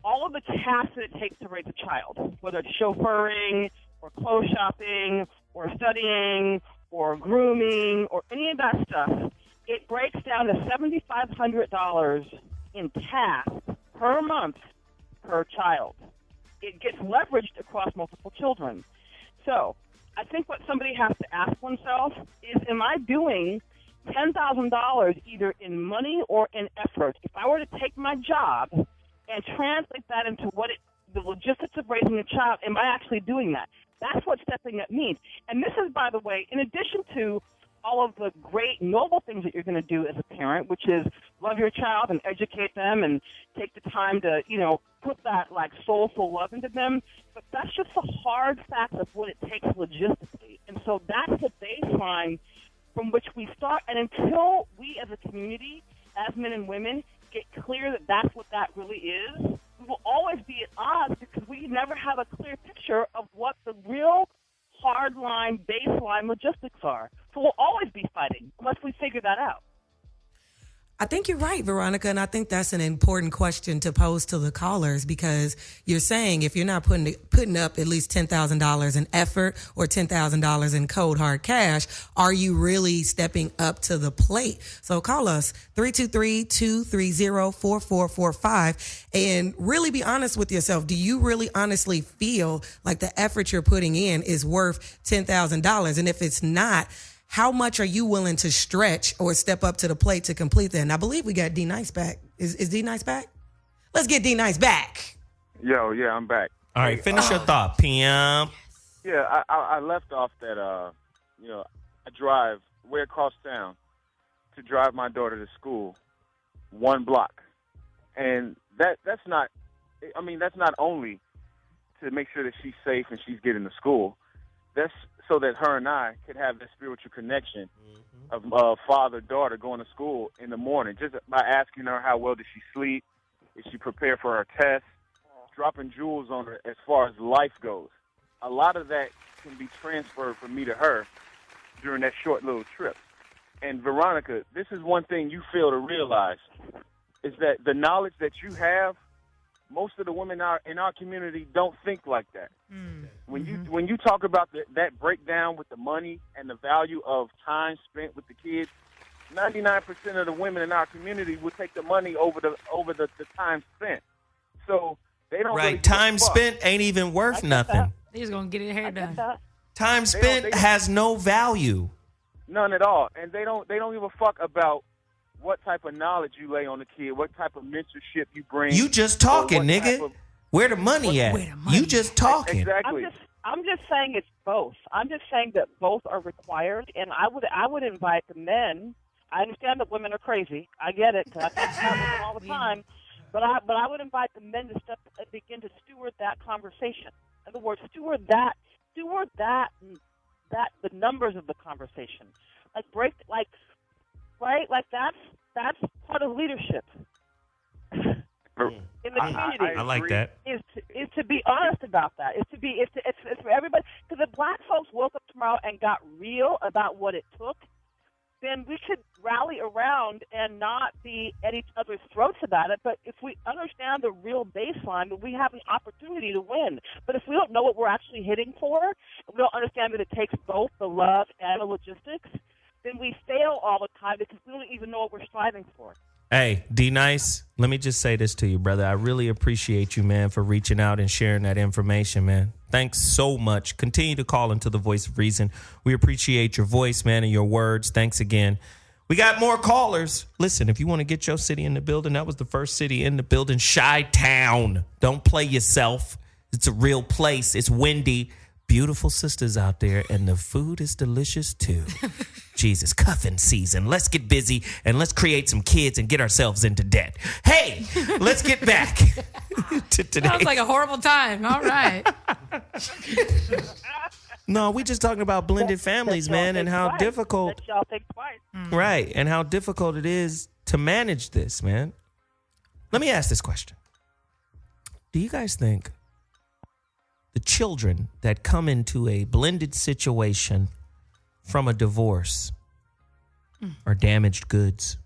all of the tasks that it takes to raise a child, whether it's chauffeuring or clothes shopping or studying or grooming or any of that stuff, it breaks down to $7,500 in tasks per month per child. It gets leveraged across multiple children. So I think what somebody has to ask oneself is, am I doing $10,000 either in money or in effort? If I were to take my job and translate that into the logistics of raising a child, am I actually doing that? That's what stepping up means. And this is, by the way, in addition to all of the great, noble things that you're going to do as a parent, which is love your child and educate them and take the time to, put that, like, soulful love into them. But that's just the hard fact of what it takes logistically. And so that's the baseline from which we start. And until we as a community, as men and women, get clear that that's what that really is, we will always be at odds because we never have a clear picture of what the real hard-line, baseline logistics are. So we'll always be fighting unless we figure that out. I think you're right, Veronica, and I think that's an important question to pose to the callers because you're saying if you're not putting up at least $10,000 in effort or $10,000 in cold hard cash, are you really stepping up to the plate? So call us 323-230-4445 and really be honest with yourself. Do you really honestly feel like the effort you're putting in is worth $10,000? And if it's not, how much are you willing to stretch or step up to the plate to complete that? And I believe we got D Nice back. Is D Nice back? Let's get D Nice back. Yo, yeah, I'm back. All right, finish your thought, PM. Yeah, I left off that, I drive way across town to drive my daughter to school, 1 block. And that's not only to make sure that she's safe and she's getting to school. That's so that her and I could have that spiritual connection of father-daughter going to school in the morning, just by asking her how well did she sleep, is she prepared for her test, dropping jewels on her as far as life goes. A lot of that can be transferred from me to her during that short little trip. And Veronica, this is one thing you fail to realize, is that the knowledge that you have, most of the women in our community don't think like that. When you talk about that breakdown with the money and the value of time spent with the kids, 99% of the women in our community will take the money over the time spent. So they don't. Right, really time spent ain't even worth nothing. They're just gonna get their hair done. Time spent has no value. None at all, and they don't give a fuck about what type of knowledge you lay on the kid, what type of mentorship you bring. You just talking, nigga. Where the money at? You just talking. Exactly. I'm just saying it's both. I'm just saying that both are required, and I would invite the men. I understand that women are crazy. I get it. 'Cause I talk about them all the time. But I would invite the men to begin to steward that conversation. In other words, steward the numbers of the conversation. That's part of leadership in the community. I like that. Is to be honest about that. It's for everybody. Because if black folks woke up tomorrow and got real about what it took, then we could rally around and not be at each other's throats about it. But if we understand the real baseline, we have an opportunity to win. But if we don't know what we're actually hitting for, and we don't understand that it takes both the love and the logistics, then we fail all the time because we don't even know what we're striving for. Hey, D-Nice, let me just say this to you, brother. I really appreciate you, man, for reaching out and sharing that information, man. Thanks so much. Continue to call into the Voice of Reason. We appreciate your voice, man, and your words. Thanks again. We got more callers. Listen, if you want to get your city in the building, that was the first city in the building, Chi-Town. Don't play yourself. It's a real place. It's windy. Beautiful sisters out there, and the food is delicious, too. Jesus, cuffing season. Let's get busy, and let's create some kids and get ourselves into debt. Hey, let's get back to today. Sounds like a horrible time. All right. No, we just talking about blended families, man, and how difficult. That y'all think twice. Right, and how difficult it is to manage this, man. Let me ask this question. Do you guys think the children that come into a blended situation from a divorce are damaged goods?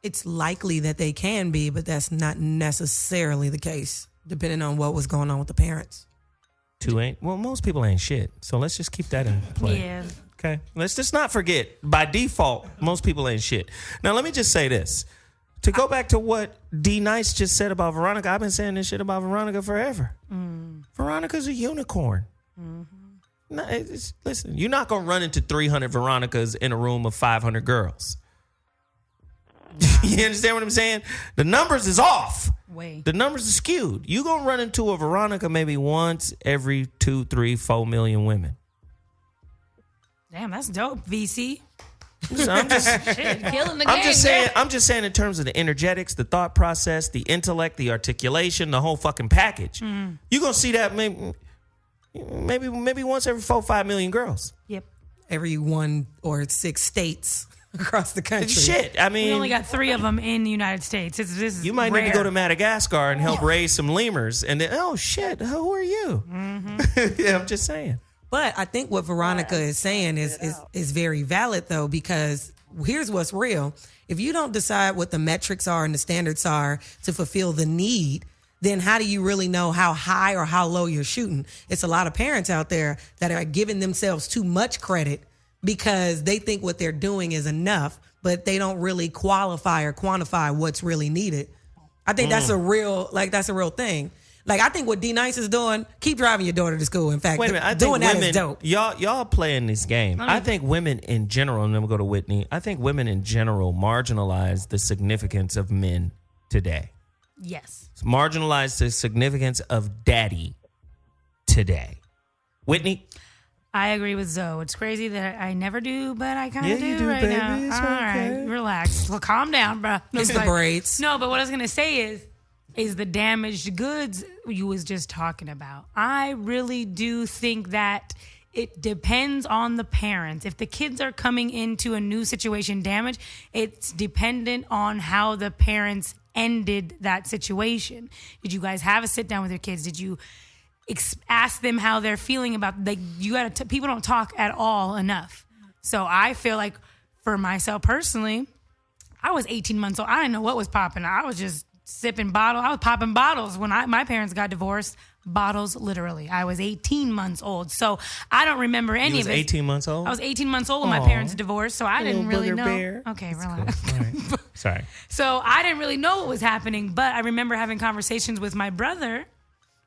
It's likely that they can be, but that's not necessarily the case, depending on what was going on with the parents. Well, most people ain't shit. So let's just keep that in play. Yeah. Okay. Let's just not forget, by default, most people ain't shit. Now, let me just say this. To go back to what D-Nice just said about Veronica, I've been saying this shit about Veronica forever. Veronica's a unicorn. No, listen, you're not going to run into 300 Veronicas in a room of 500 girls. You understand what I'm saying? The numbers is off. The numbers are skewed. You're going to run into a Veronica maybe once every 2, 3, 4 million women. Damn, that's dope, VC. So I'm just, Shit, killing the game. I'm just saying in terms of the energetics, the thought process, the intellect, the articulation, the whole fucking package. You're going to see that maybe once every 4, 5 million girls. Yep. Every 1 or 6 states across the country. Shit, I mean, We only got 3 of them in the United States. This is you might rare. need to go to Madagascar and help raise some lemurs, and then, oh shit, who are you? Yeah, I'm just saying. But I think what Veronica is saying is very valid, though, because here's what's real. If you don't decide what the metrics are and the standards are to fulfill the need, then how do you really know how high or how low you're shooting? It's a lot of parents out there that are giving themselves too much credit because they think what they're doing is enough, but they don't really qualify or quantify what's really needed. I think that's a real thing. Like, I think what D-Nice is doing, keep driving your daughter to school. In fact, Wait a minute, I doing think that women, is dope. Y'all playing this game. I think women in general, and then we'll go to Whitney, I think women in general marginalize the significance of men today. Yes. Marginalize the significance of daddy today. Whitney? I agree with Zoe. It's crazy that I never do, but I kind of Yeah, you do do, right baby. now. It's All okay. right, relax. Well, calm down, bro. It's the braids. No, but what I was gonna say is the damaged goods you was just talking about. I really do think that it depends on the parents. If the kids are coming into a new situation damaged, it's dependent on how the parents ended that situation. Did you guys have a sit down with your kids? Did you ask them how they're feeling about, like, you gotta people don't talk at all enough. So I feel like for myself personally, I was 18 months old. I didn't know what was popping. I was just sipping bottle. I was popping bottles when my parents got divorced. Bottles, literally. I was 18 months old. So I don't remember any of it. 18 months old? I was 18 months old when my parents divorced, so I didn't really booger know. bear. Okay, relax. Cool. All right. Sorry. So I didn't really know what was happening, but I remember having conversations with my brother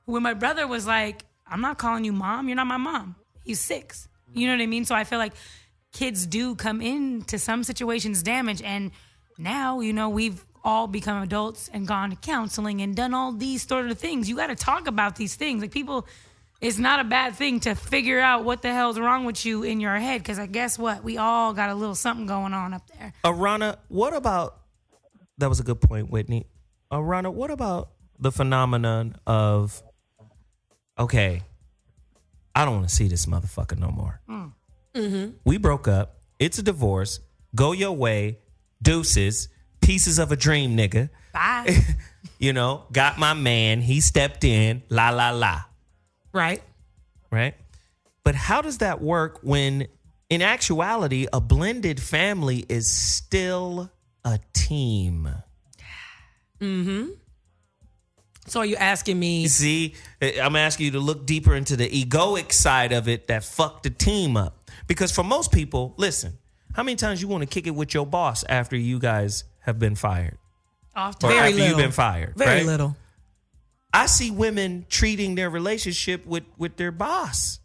when my brother was like, I'm not calling you mom. You're not my mom. He's 6. You know what I mean? So I feel like kids do come into some situations damaged, and now, you know, we've all become adults and gone to counseling and done all these sort of things. You got to talk about these things. Like, people, it's not a bad thing to figure out what the hell's wrong with you in your head, because I guess what? We all got a little something going on up there. Aarona, what about, that was a good point, Whitney. Aarona, what about the phenomenon of, okay, I don't want to see this motherfucker no more. We broke up. It's a divorce. Go your way. Deuces. Pieces of a dream, nigga. Bye. You know, got my man. He stepped in. La, la, la. Right. Right? But how does that work when in actuality, a blended family is still a team. Mm-hmm. So are you asking me? See, I'm asking you to look deeper into the egoic side of it that fucked the team up. Because for most people, listen, how many times you want to kick it with your boss after you guys have been fired? Often. Or Very after little. you've been fired. Very right? little. I see women treating their relationship with their boss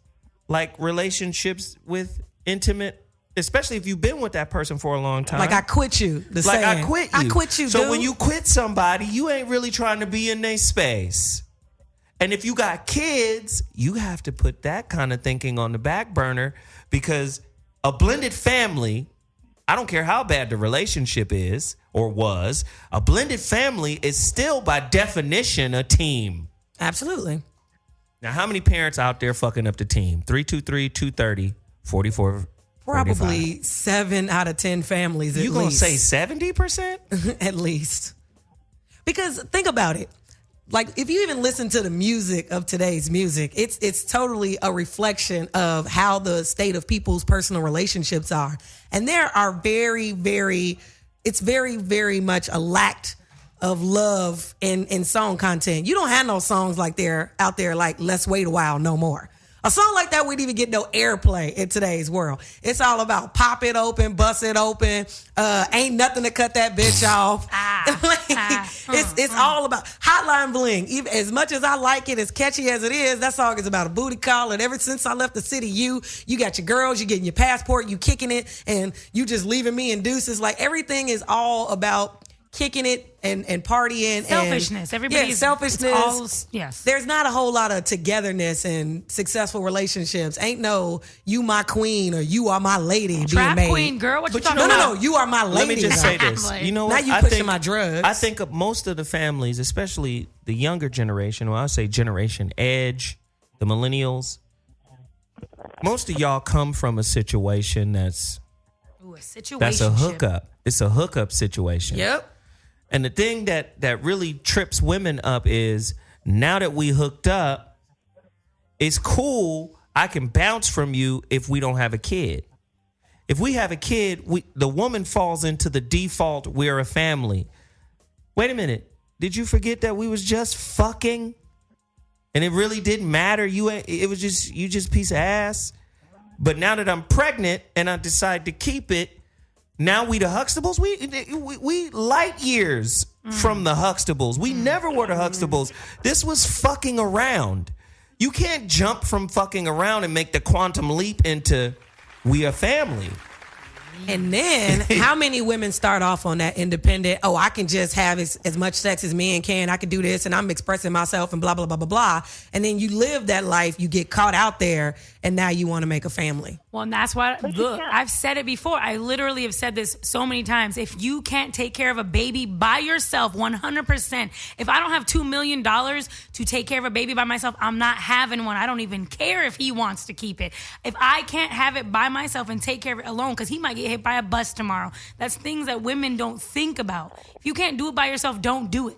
like relationships with intimate, especially if you've been with that person for a long time. Like I quit you. The Like saying. I quit you. I quit you, So dude. when you quit somebody, you ain't really trying to be in their space. And if you got kids, you have to put that kind of thinking on the back burner, because a blended family, I don't care how bad the relationship is or was, a blended family is still by definition a team. Absolutely. Now, how many parents out there fucking up the team? 323-230-4445. Probably 7 out of 10 families at You gonna least. say 70%? At least. Because think about it. Like if you even listen to the music of today's music, it's totally a reflection of how the state of people's personal relationships are. And there are very, very much a lack of love in song content. You don't have no songs like out there like Let's Wait a While No More. A song like that wouldn't even get no airplay in today's world. It's all about pop it open, bust it open. Ain't nothing to cut that bitch off. It's all about Hotline Bling. Even as much as I like it, as catchy as it is, that song is about a booty call. And ever since I left the city, you got your girls, you getting your passport, you kicking it, and you just leaving me in deuces. Like everything is all about kicking it and partying. Selfishness. Everybody's selfishness. Yes. There's not a whole lot of togetherness and successful relationships. Ain't no you my queen or you are my lady Trap being made. queen, girl. What you But you talking know about? No, you are my lady. Let me just say though. this. Like, You know now what? you pushing my drugs. I think of most of the families, especially the younger generation, or I say Generation Edge, the millennials, most of y'all come from a situation that's Ooh, a situation. a hookup. It's a hookup situation. Yep. And the thing that really trips women up is now that we hooked up, it's cool. I can bounce from you if we don't have a kid. If we have a kid, the woman falls into the default, we're a family. Wait a minute. Did you forget that we was just fucking? And it really didn't matter. It was just, you just piece of ass. But now that I'm pregnant and I decide to keep it, now we the Huxtables. We light years from the Huxtables. We never were the Huxtables. This was fucking around. You can't jump from fucking around and make the quantum leap into we a family. And then how many women start off on that independent, oh, I can just have as much sex as men can. I can do this and I'm expressing myself and blah, blah, blah, blah, blah. And then you live that life, you get caught out there and now you want to make a family. Well, and that's why, look, I've said it before. I literally have said this so many times. If you can't take care of a baby by yourself, 100%, if I don't have $2 million to take care of a baby by myself, I'm not having one. I don't even care if he wants to keep it. If I can't have it by myself and take care of it alone, because he might get hit by a bus tomorrow. That's things that women don't think about. If you can't do it by yourself, don't do it.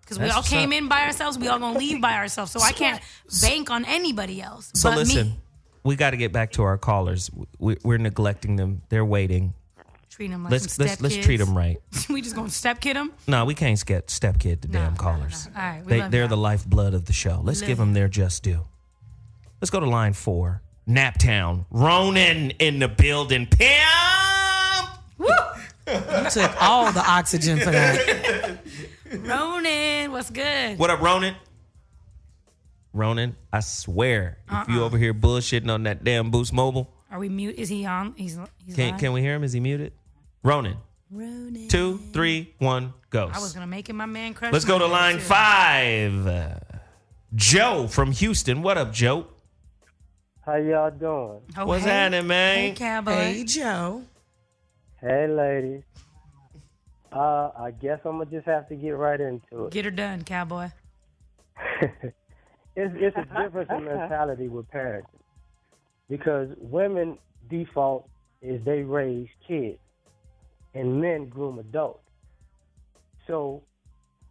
Because we all came in by ourselves. We all going to leave by ourselves. So I can't bank on anybody else So but listen, me. we got to get back to our callers. We're neglecting them. They're waiting. Treat them like Let's some step let's kids. treat them right. We just going to step kid them? No, we can't step kid the damn callers. No. All right, we love They're y'all. the lifeblood of the show. Let's give them their just due. Let's go to line 4. Naptown. Ronan in the building. Pimp! Woo! You took all the oxygen for that. Ronan, what's good? What up, Ronan? Ronan, I swear, if you over here bullshitting on that damn Boost Mobile. Are we mute? Is he on? He's Can we hear him? Is he muted? Ronan. 2, 3, 1, go. I was going to make him my man crush. Let's go to line 5. Joe from Houston. What up, Joe? How y'all doing? Oh, What's happening, man? Hey, cowboy. Hey, Joe. Hey, ladies. I guess I'm gonna just have to get right into it. Get her done, cowboy. It's a difference in mentality with parenting, because women default is they raise kids, and men groom adults. So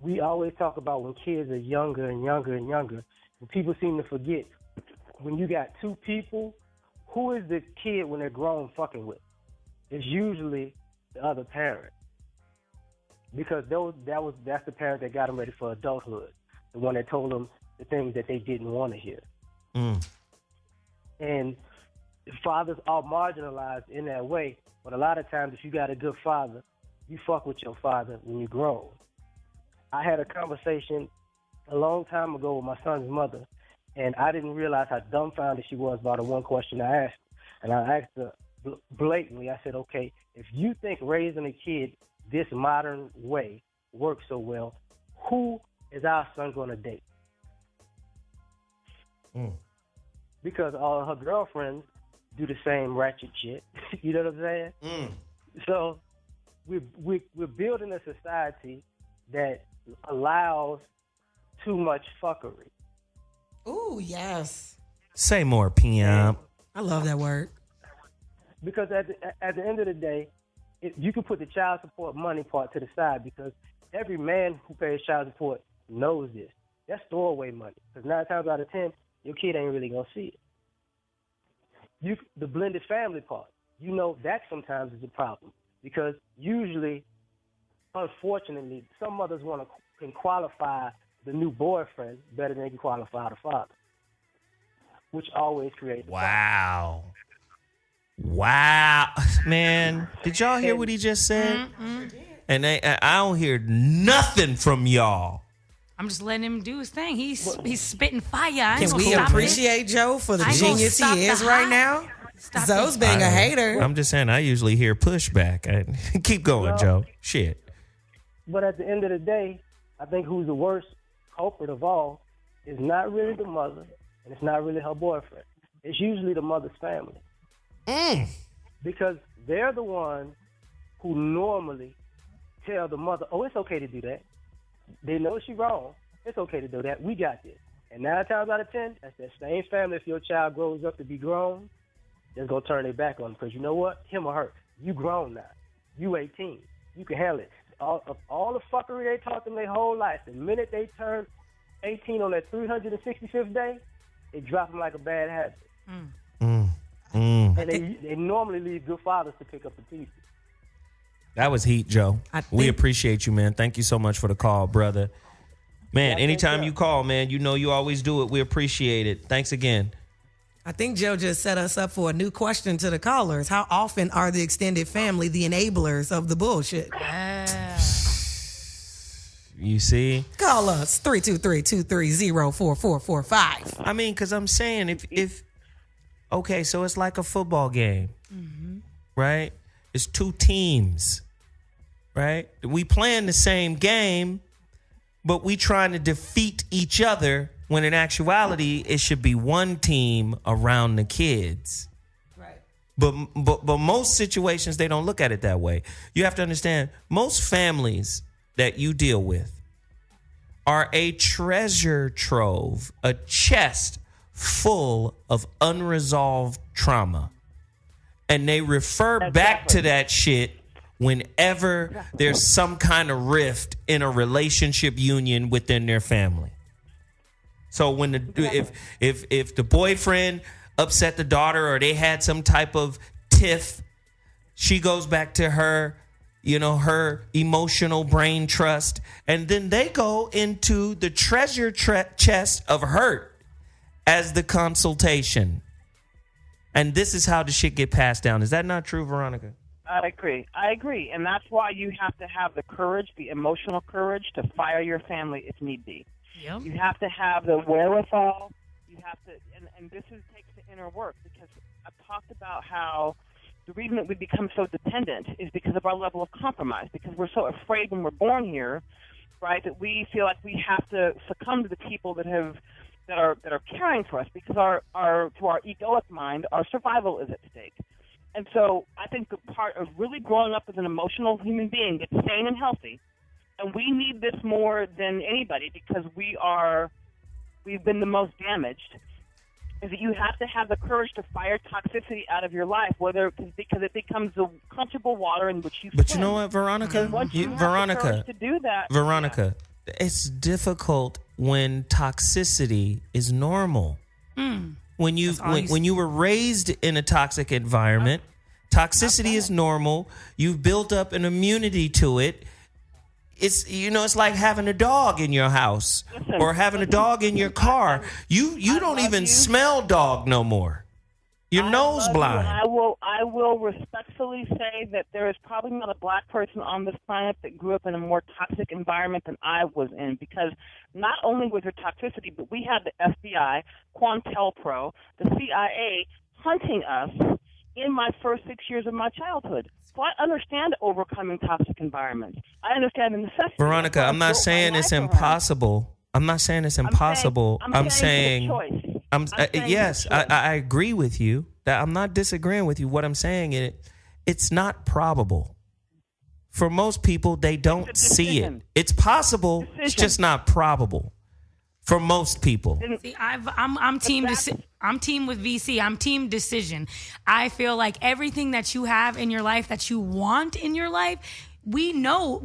we always talk about when kids are younger and younger and younger, and people seem to forget when you got two people who is the kid when they're grown fucking with? It's usually the other parent. Because that's the parent that got them ready for adulthood. The one that told them the things that they didn't want to hear. And fathers are marginalized in that way. But a lot of times, if you got a good father, you fuck with your father when you're grown. I had a conversation a long time ago with my son's mother, and I didn't realize how dumbfounded she was by the one question I asked. And I asked her blatantly, I said, okay, if you think raising a kid this modern way works so well, who is our son going to date? Because all of her girlfriends do the same ratchet shit. You know what I'm saying? So we're building a society that allows too much fuckery. Ooh, yes. Say more, PM. I love that word. Because at the end of the day, you can put the child support money part to the side, because every man who pays child support knows this. That's throwaway money. Because 9 times out of 10, your kid ain't really going to see it. The blended family part, that sometimes is a problem. Because usually, unfortunately, some mothers can qualify the new boyfriend better than they can qualify the father, which always creates Wow, man! Did y'all hear what he just said? And I don't hear nothing from y'all. I'm just letting him do his thing. He's spitting fire. Can we appreciate Joe for the genius he is right now? Zoe's being a hater. I'm just saying, I usually hear pushback. Keep going, Joe. Shit. But at the end of the day, I think who's the worst culprit of all is not really the mother, and it's not really her boyfriend. It's usually the mother's family. Because they're the ones who normally tell the mother, oh, it's okay to do that. They know she's wrong. It's okay to do that. We got this. And 9 times out of 10, that's that same family. If your child grows up to be grown, they're going to turn their back on them. Because you know what? Him or her, you grown now. You 18. You can handle it. All the fuckery they taught them their whole life, the minute they turn 18 on that 365th day, it drops them like a bad habit. And they normally leave good fathers to pick up the pieces. That was heat, Joe. We appreciate you, man. Thank you so much for the call, brother. Man, anytime you call, man, you always do it. We appreciate it. Thanks again. I think Joe just set us up for a new question to the callers. How often are the extended family the enablers of the bullshit? You see? Call us, 323-230-4445. I mean, because I'm saying okay, so it's like a football game, right? It's 2 teams, right? We playing the same game, but we trying to defeat each other, when in actuality, it should be one team around the kids. Right. But most situations, they don't look at it that way. You have to understand, most families that you deal with are a treasure trove, a chest full of unresolved trauma. And they refer back to that shit whenever there's some kind of rift in a relationship union within their family. So when if the boyfriend upset the daughter, or they had some type of tiff, she goes back to her, her emotional brain trust, and then they go into the treasure chest of hurt as the consultation. And this is how the shit get passed down. Is that not true, Veronica? I agree. And that's why you have to have the courage, the emotional courage, to fire your family if need be. Yep. You have to have the wherewithal. You have to, and this takes the inner work, because I've talked about how the reason that we become so dependent is because of our level of compromise, because we're so afraid when we're born here, right, that we feel like we have to succumb to the people that are caring for us, because to our egoic mind, our survival is at stake. And so I think the part of really growing up as an emotional human being that's sane and healthy, and we need this more than anybody because we've been the most damaged, is that you have to have the courage to fire toxicity out of your life, because it becomes the comfortable water in which you swim. But you know what, Veronica? Veronica, to do that, Veronica, it's difficult when toxicity is normal. when you were raised in a toxic environment, toxicity is normal. You've built up an immunity to it. It's like having a dog in your house or having a dog in your car. You don't even smell dog no more. Your nose blind. I will respectfully say that there is probably not a black person on this planet that grew up in a more toxic environment than I was in, because not only was there toxicity, but we had the FBI, COINTELPRO, the CIA hunting us in my first 6 years of my childhood. So I understand overcoming toxic environments. I understand the necessity. Veronica, I'm not saying it's impossible. I'm not saying it's impossible. I'm saying yes, I agree with you. That I'm not disagreeing with you. What I'm saying is, it's not probable. For most people, they don't see it. It's possible. It's just not probable. For most people. See, I'm team with VC. I'm team decision. I feel like everything that you have in your life that you want in your life, we know,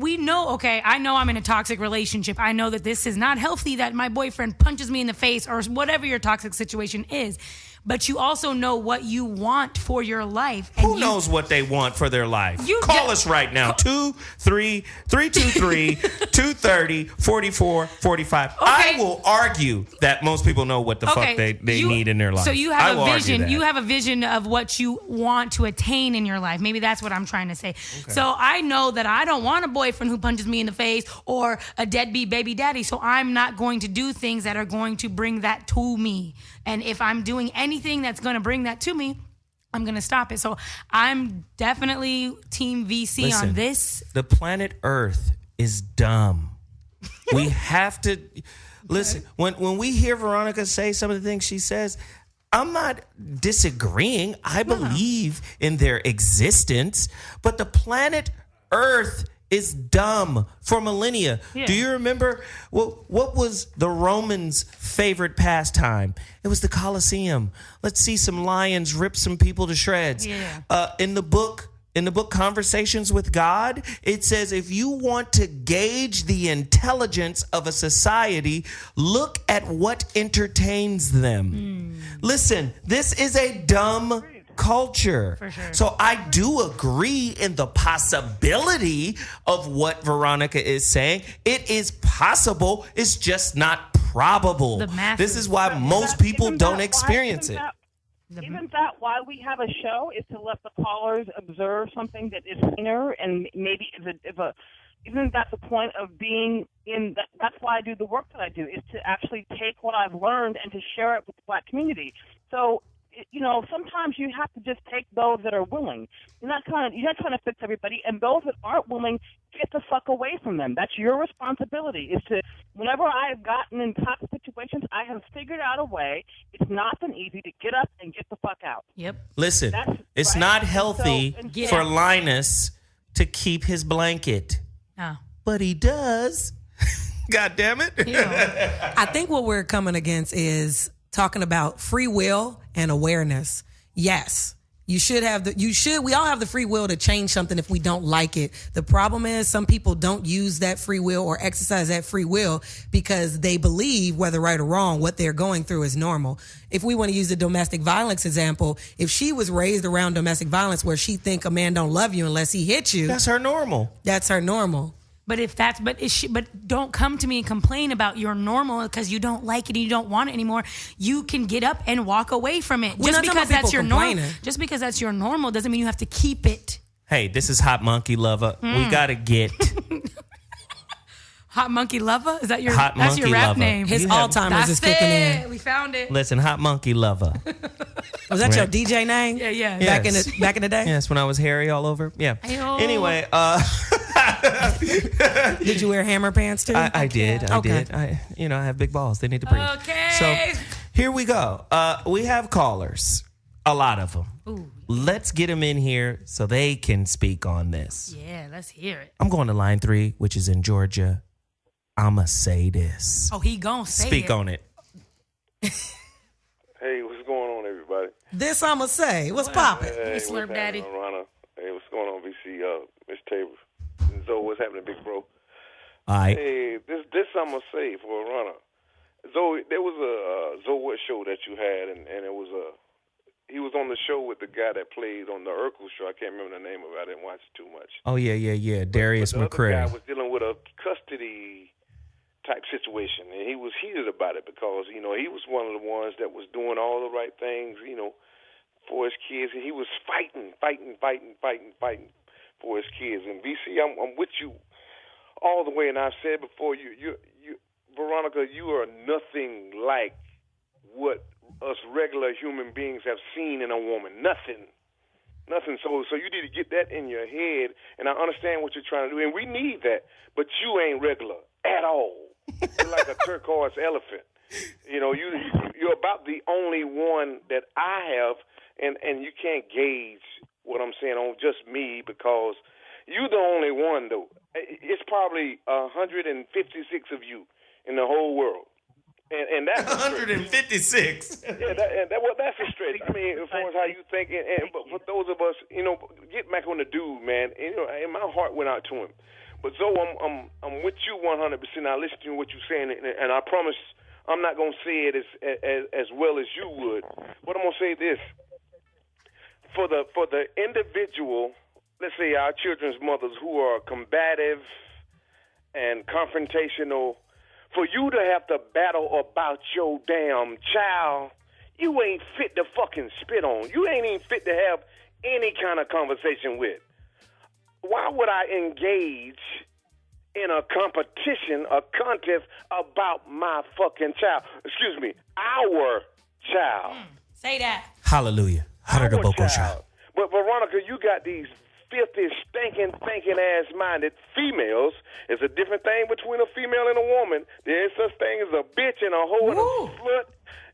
okay, I know I'm in a toxic relationship. I know that this is not healthy, that my boyfriend punches me in the face or whatever your toxic situation is. But you also know what you want for your life. And who knows what they want for their life? Call us right now. 2-3-323-230-4445. Okay. I will argue that most people know what the fuck they need in their life. So you have a vision. You have a vision of what you want to attain in your life. Maybe that's what I'm trying to say. Okay. So I know that I don't want a boyfriend who punches me in the face or a deadbeat baby daddy. So I'm not going to do things that are going to bring that to me. And if I'm doing anything that's going to bring that to me, I'm going to stop it. So I'm definitely team VC on this. The planet Earth is dumb. We have to listen. When we hear Veronica say some of the things she says, I'm not disagreeing. I believe in their existence, but the planet Earth is dumb for millennia. Yeah. Do you remember what was the Romans' favorite pastime? It was the Colosseum. Let's see some lions rip some people to shreds. Yeah. In the book Conversations with God, it says if you want to gauge the intelligence of a society, look at what entertains them. Listen, this is a dumb culture. For sure. So I do agree in the possibility of what Veronica is saying. It is possible. It's just not probable. This is why most people don't experience it. Isn't that why we have a show, is to let the callers observe something that is inner and maybe isn't that the point of being in that? That's why I do the work that I do, is to actually take what I've learned and to share it with the black community. So sometimes you have to just take those that are willing. You're not trying to fix everybody, and those that aren't willing, get the fuck away from them. That's your responsibility. Is to, whenever I have gotten in toxic situations, I have figured out a way. It's not been easy to get up and get the fuck out. Yep. Listen, it's not healthy for Linus to keep his blanket. No. But he does. God damn it. I think what we're coming against is talking about free will and awareness. Yes, we all have the free will to change something if we don't like it. The problem is some people don't use that free will or exercise that free will because they believe, whether right or wrong, what they're going through is normal. If we want to use the domestic violence example, if she was raised around domestic violence where she think a man don't love you unless he hits you. That's her normal. That's her normal. But don't come to me and complain about your normal because you don't like it and you don't want it anymore. You can get up and walk away from it. Just because that's your normal. Just because that's your normal doesn't mean you have to keep it. Hey, this is Hot Monkey Lover. We gotta get Hot Monkey Lover? Is that your Hot that's Monkey your rap Lover. name? His Alzheimer's is kicking in. We found it. Listen, Hot Monkey Lover. Was that your DJ name? Yeah. Yes. Back in the day? Yes, when I was hairy all over. Yeah. Ayo. Anyway, did you wear hammer pants too? I did. I have big balls. They need to breathe. Okay. So here we go. We have callers. A lot of them. Ooh. Let's get them in here so they can speak on this. Yeah, let's hear it. I'm going to line 3, which is in Georgia. I'ma say this. Oh, he gonna say Speak on it. Hey, what's going on, everybody? This I'ma say. What's poppin'? Hey, Slurp Daddy. Aarona. Hey, what's going on, VC? Miss Tabor. Zo, what's happening, big bro? All right. Hey, this I'ma say for Aarona. Zoe, there was a Zoe show that you had, and it was he was on the show with the guy that played on the Urkel show. I can't remember the name of it. I didn't watch it too much. Oh, yeah. Darius but the McCray. other guy was dealing with a custody type situation, and he was heated about it because, he was one of the ones that was doing all the right things, for his kids, and he was fighting for his kids. And VC, I'm with you all the way, and I've said before, you Veronica, you are nothing like what us regular human beings have seen in a woman. Nothing. So you need to get that in your head, and I understand what you're trying to do, and we need that, but you ain't regular at all. You're like a turquoise elephant. You're about the only one that I have, and you can't gauge what I'm saying on just me because you're the only one, though. It's probably 156 of you in the whole world. And that's 156. That's a stretch. I mean, as far as how you think, but for those of us, get back on the dude, man. And my heart went out to him. But Zoe, I'm with you 100%. I listen to what you're saying, and I promise I'm not gonna say it as well as you would. But I'm gonna say this: for the individual, let's say our children's mothers who are combative and confrontational. For you to have to battle about your damn child, you ain't fit to fucking spit on. You ain't even fit to have any kind of conversation with. Why would I engage in a competition, a contest about my fucking child? Excuse me, our child. Say that. Hallelujah. Our child. But Veronica, you got these filthy, stinking, ass-minded females. It's a different thing between a female and a woman. There is such thing as a bitch and a hoe and a slut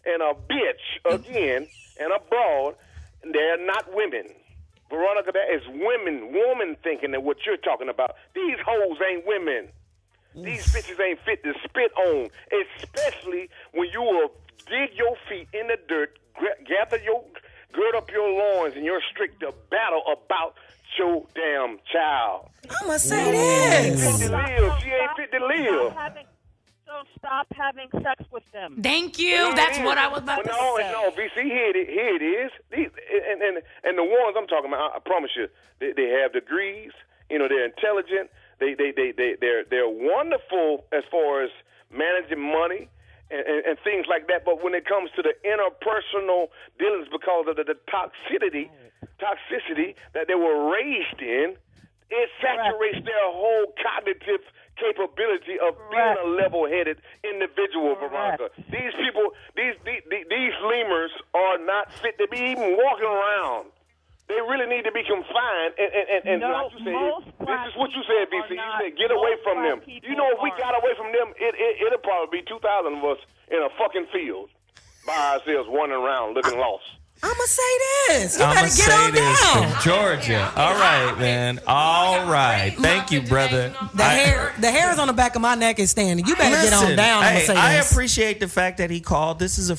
and a bitch again and a broad. They're not women. Veronica, that is woman thinking that what you're talking about. These hoes ain't women. These bitches ain't fit to spit on, especially when you will dig your feet in the dirt, gird up your loins and you're strict to battle about your damn child. I'm going to say this. She ain't fit to live. So stop having sex with them. Thank you. That's what I was about to say. No, VC, here it is. And the ones I'm talking about, I promise you, they have degrees. They're intelligent. They're wonderful as far as managing money and things like that. But when it comes to the interpersonal dealings, because of the toxicity that they were raised in, it saturates their whole cognitive capability of being a level-headed individual, Veronica. These people, these lemurs are not fit to be even walking around. They really need to be confined. And like you said, this is what you said, BC. You said get away from them. You know, if we got away from them, it'll probably be 2,000 of us in a fucking field by ourselves, wandering around looking lost. I'm going to say this. You better get on down. From Georgia. All right, man. All right. Thank you, brother. The hairs on the back of my neck is standing. You better get on down. I appreciate the fact that he called. This is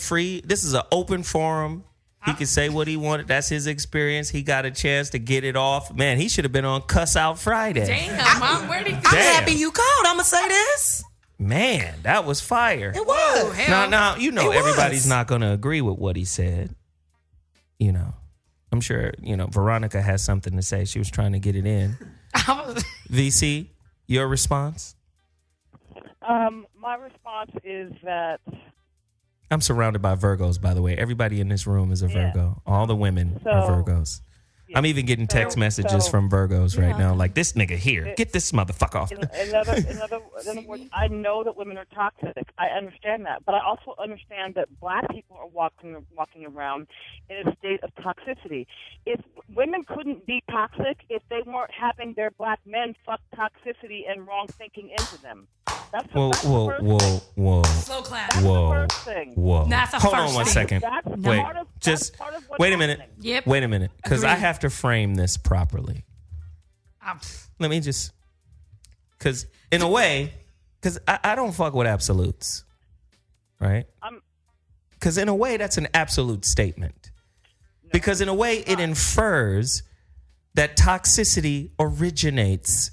an open forum. He could say what he wanted. That's his experience. He got a chance to get it off. Man, he should have been on Cuss Out Friday. Damn, Mom, where did you I'm happy you called. I'm going to say this. Man, that was fire. It was. Now, everybody's not going to agree with what he said. I'm sure, Veronica has something to say. She was trying to get it in. VC, your response? My response is that I'm surrounded by Virgos, by the way. Everybody in this room is a Virgo. All the women are Virgos. Yeah. I'm even getting text messages from Virgos right now, like, this nigga here. Get this motherfucker off. In other words, I know that women are toxic. I understand that. But I also understand that black people are walking around in a state of toxicity. If women couldn't be toxic if they weren't having their black men fuck toxicity and wrong thinking into them. That's the first Whoa. Slow clap. That's the first thing. Whoa. That's the Hold first on one thing. second. Wait. That's part of what's wait a minute. happening. Yep. Wait a minute. Because I Agreed. have to frame this properly. Let me just... Because in a way... Because I don't fuck with absolutes. Right? Because in a way, that's an absolute statement. Because in a way, it infers that toxicity originates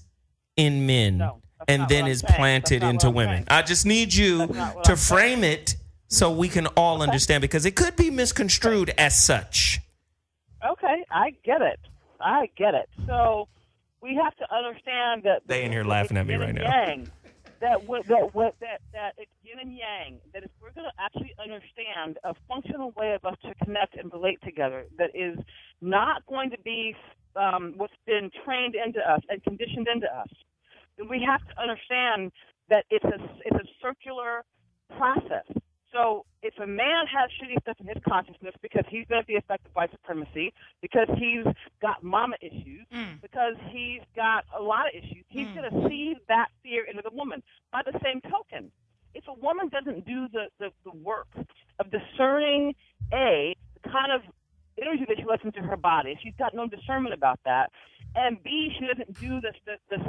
in men and then is planted into women. I just need you to frame it so we can all understand, because it could be misconstrued as such. Okay, I get it. So we have to understand that they in here laughing at me right now. Yang, that it's yin and yang. That if we're going to actually understand a functional way of us to connect and relate together, that is not going to be what's been trained into us and conditioned into us, then we have to understand that it's a circular process. So if a man has shitty stuff in his consciousness because he's going to be affected by supremacy, because he's got mama issues, because he's got a lot of issues, he's going to seed that fear into the woman. By the same token, if a woman doesn't do the work of discerning, the kind of energy that she lets into her body, if she's got no discernment about that, and B, she doesn't do the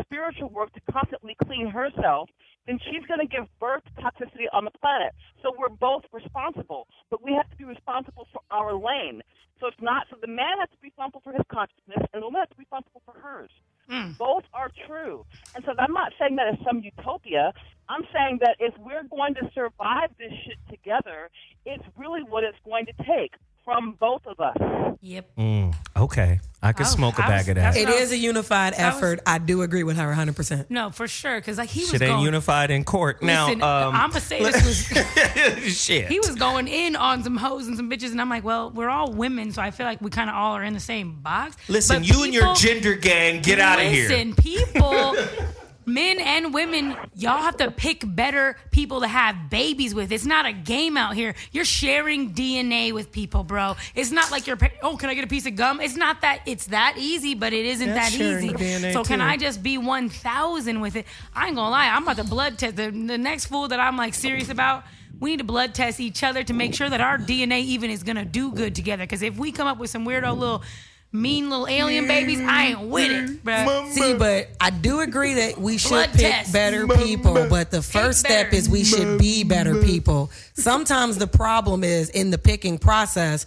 spiritual work to constantly clean herself, then she's going to give birth to toxicity on the planet. So we're both responsible, but we have to be responsible for our lane. So the man has to be responsible for his consciousness, and the woman has to be responsible for hers. Both are true. And so I'm not saying that as some utopia. I'm saying that if we're going to survive this shit together, it's really what it's going to take from both of us. Yep. Okay. I could smoke a bag of that. It is a unified effort. I do agree with her 100%. No, for sure. Because he was shit ain't unified in court. Listen, now, I'm going to say this was... shit. He was going in on some hoes and some bitches, and I'm like, well, we're all women, so I feel like we kind of all are in the same box. Listen, you and your gender gang, get out of here. Listen, people... Men and women, y'all have to pick better people to have babies with. It's not a game out here. You're sharing DNA with people, bro. It's not like you're, can I get a piece of gum? It's not that, it's that easy, but it isn't that easy. DNA so can too. I just be 1,000 with it? I ain't gonna lie, I'm about to blood test. The next fool that I'm like serious about, we need to blood test each other to make sure that our DNA even is gonna do good together. Because if we come up with some weirdo little mean little alien babies, I ain't with it, bruh. See, but I do agree that we should pick better people, but the first step is we should be better people. Sometimes the problem is in the picking process,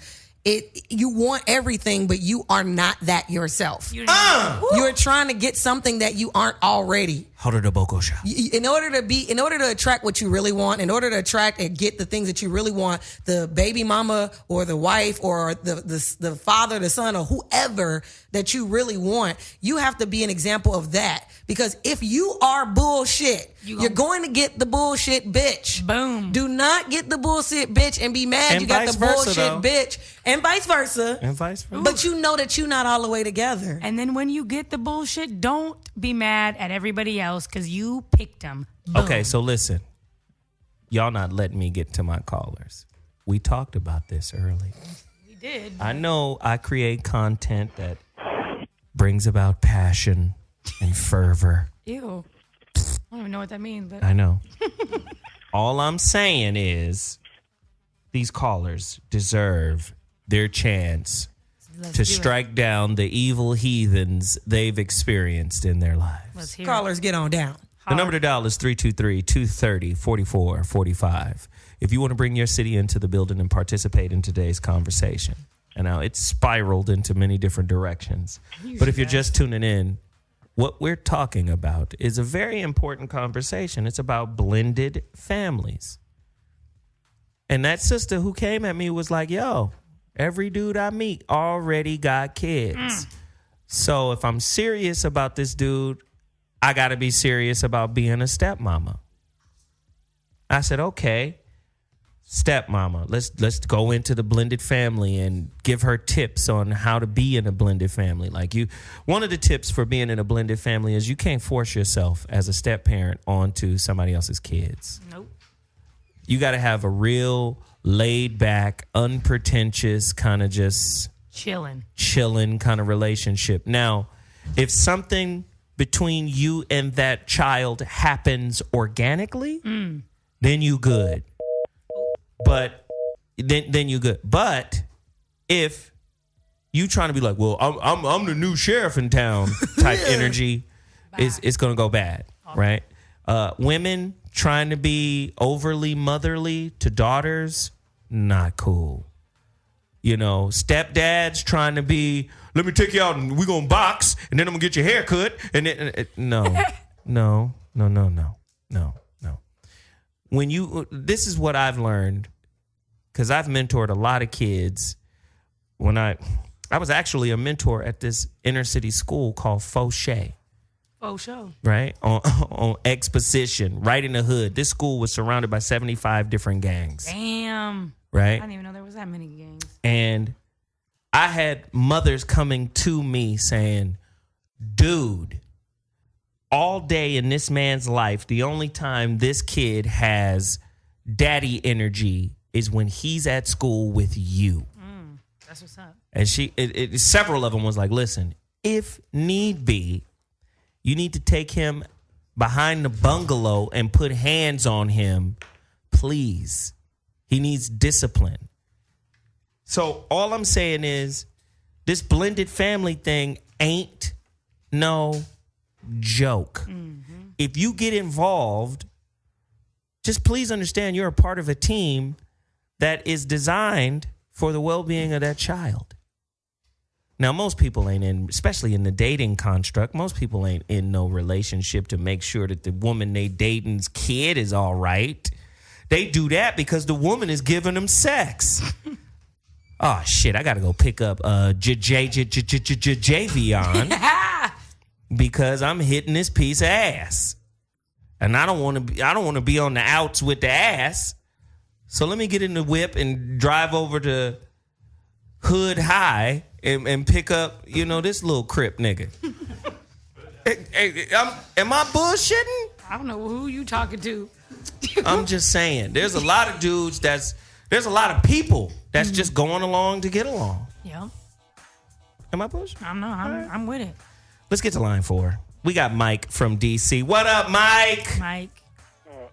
you want everything, but you are not that yourself. You're trying to get something that you aren't already. In order to attract what you really want, in order to attract and get the things that you really want, the baby mama or the wife or the father, the son, or whoever that you really want, you have to be an example of that. Because if you are bullshit, you're going to get the bullshit bitch. Boom. Do not get the bullshit bitch and be mad and you got the bullshit bitch. And vice versa. But you know that you're not all the way together. And then when you get the bullshit, don't be mad at everybody else because you picked them. Boom. Okay, so listen. Y'all not letting me get to my callers. We talked about this early. We did. I know I create content that brings about passion and fervor. Ew. I don't even know what that means, but I know. All I'm saying is these callers deserve their chance to strike down the evil heathens they've experienced in their lives. Callers, get on down. The number to dial is 323-230-4445. If you want to bring your city into the building and participate in today's conversation. And now it's spiraled into many different directions. But if you're just tuning in, what we're talking about is a very important conversation. It's about blended families. And that sister who came at me was like, yo, every dude I meet already got kids. So if I'm serious about this dude, I got to be serious about being a stepmama. I said, okay, stepmama, let's go into the blended family and give her tips on how to be in a blended family. One of the tips for being in a blended family is you can't force yourself as a step parent onto somebody else's kids. Nope. You got to have a real laid back, unpretentious kind of just chilling kind of relationship. Now, if something between you and that child happens organically, then you good. But then you good. But if you trying to be like, well, I'm the new sheriff in town type energy, it's gonna go bad, right? Women trying to be overly motherly to daughters, not cool. You know, stepdads trying to be, let me take you out and we gonna box and then I'm gonna get your hair cut and then, no. This is what I've learned, because I've mentored a lot of kids. When I was actually a mentor at this inner city school called Fauché. Fauché. Right? On Exposition, right in the hood. This school was surrounded by 75 different gangs. Damn. Right? I didn't even know there was that many gangs. And I had mothers coming to me saying, dude, all day in this man's life, the only time this kid has daddy energy is when he's at school with you. That's what's up. And several of them was like, listen, if need be, you need to take him behind the bungalow and put hands on him, please. He needs discipline. So all I'm saying is this blended family thing ain't no joke. Mm-hmm. If you get involved, just please understand you're a part of a team that is designed for the well-being of that child. Now, most people ain't in, especially in the dating construct, most people ain't in no relationship to make sure that the woman they dating's kid is all right. They do that because the woman is giving them sex. Oh, shit, I got to go pick up Javion because I'm hitting this piece of ass. And I don't want to be on the outs with the ass. So let me get in the whip and drive over to Hood High and pick up, this little Crip nigga. Am I bullshitting? I don't know who you talking to. I'm just saying. There's a lot of dudes there's a lot of people that's just going along to get along. Yeah. Am I bullshitting? I'm with it. Let's get to line 4. We got Mike from D.C. What up, Mike? Mike.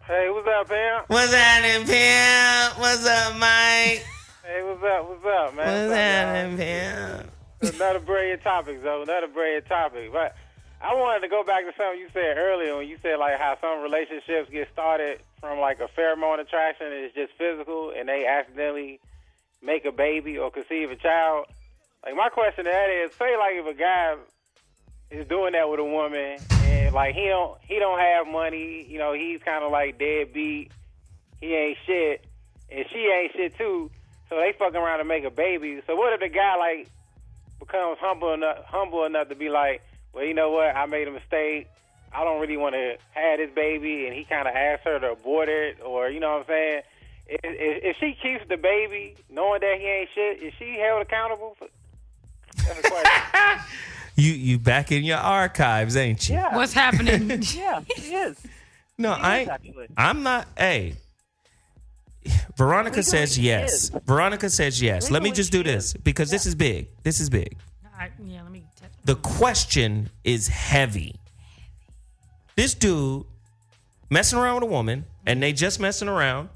Hey, what's up, Pam? What's happening, Pam? What's up, Mike? Hey, what's up, man? What's happening, Pam? Another brilliant topic, though. Another brilliant topic. But I wanted to go back to something you said earlier when you said, like, how some relationships get started from, like, a pheromone attraction and it's just physical and they accidentally make a baby or conceive a child. Like, my question to that is, say, like, if a guy is doing that with a woman and, like, he don't have money, he's kind of like deadbeat, he ain't shit, and she ain't shit too, so they fucking around to make a baby. So what if the guy, like, becomes humble enough to be like, well, you know what, I made a mistake, I don't really want to have this baby, and he kind of asks her to abort it, or, you know what I'm saying? If she keeps the baby knowing that he ain't shit, is she held accountable for? That's a question. You back in your archives, ain't you? Yeah. What's happening? Yeah, he is. No, I'm not. Hey, Veronica says yes. Veronica says yes. Let me just do this because this is big. This is big. The question is heavy. This dude messing around with a woman, and they just messing around.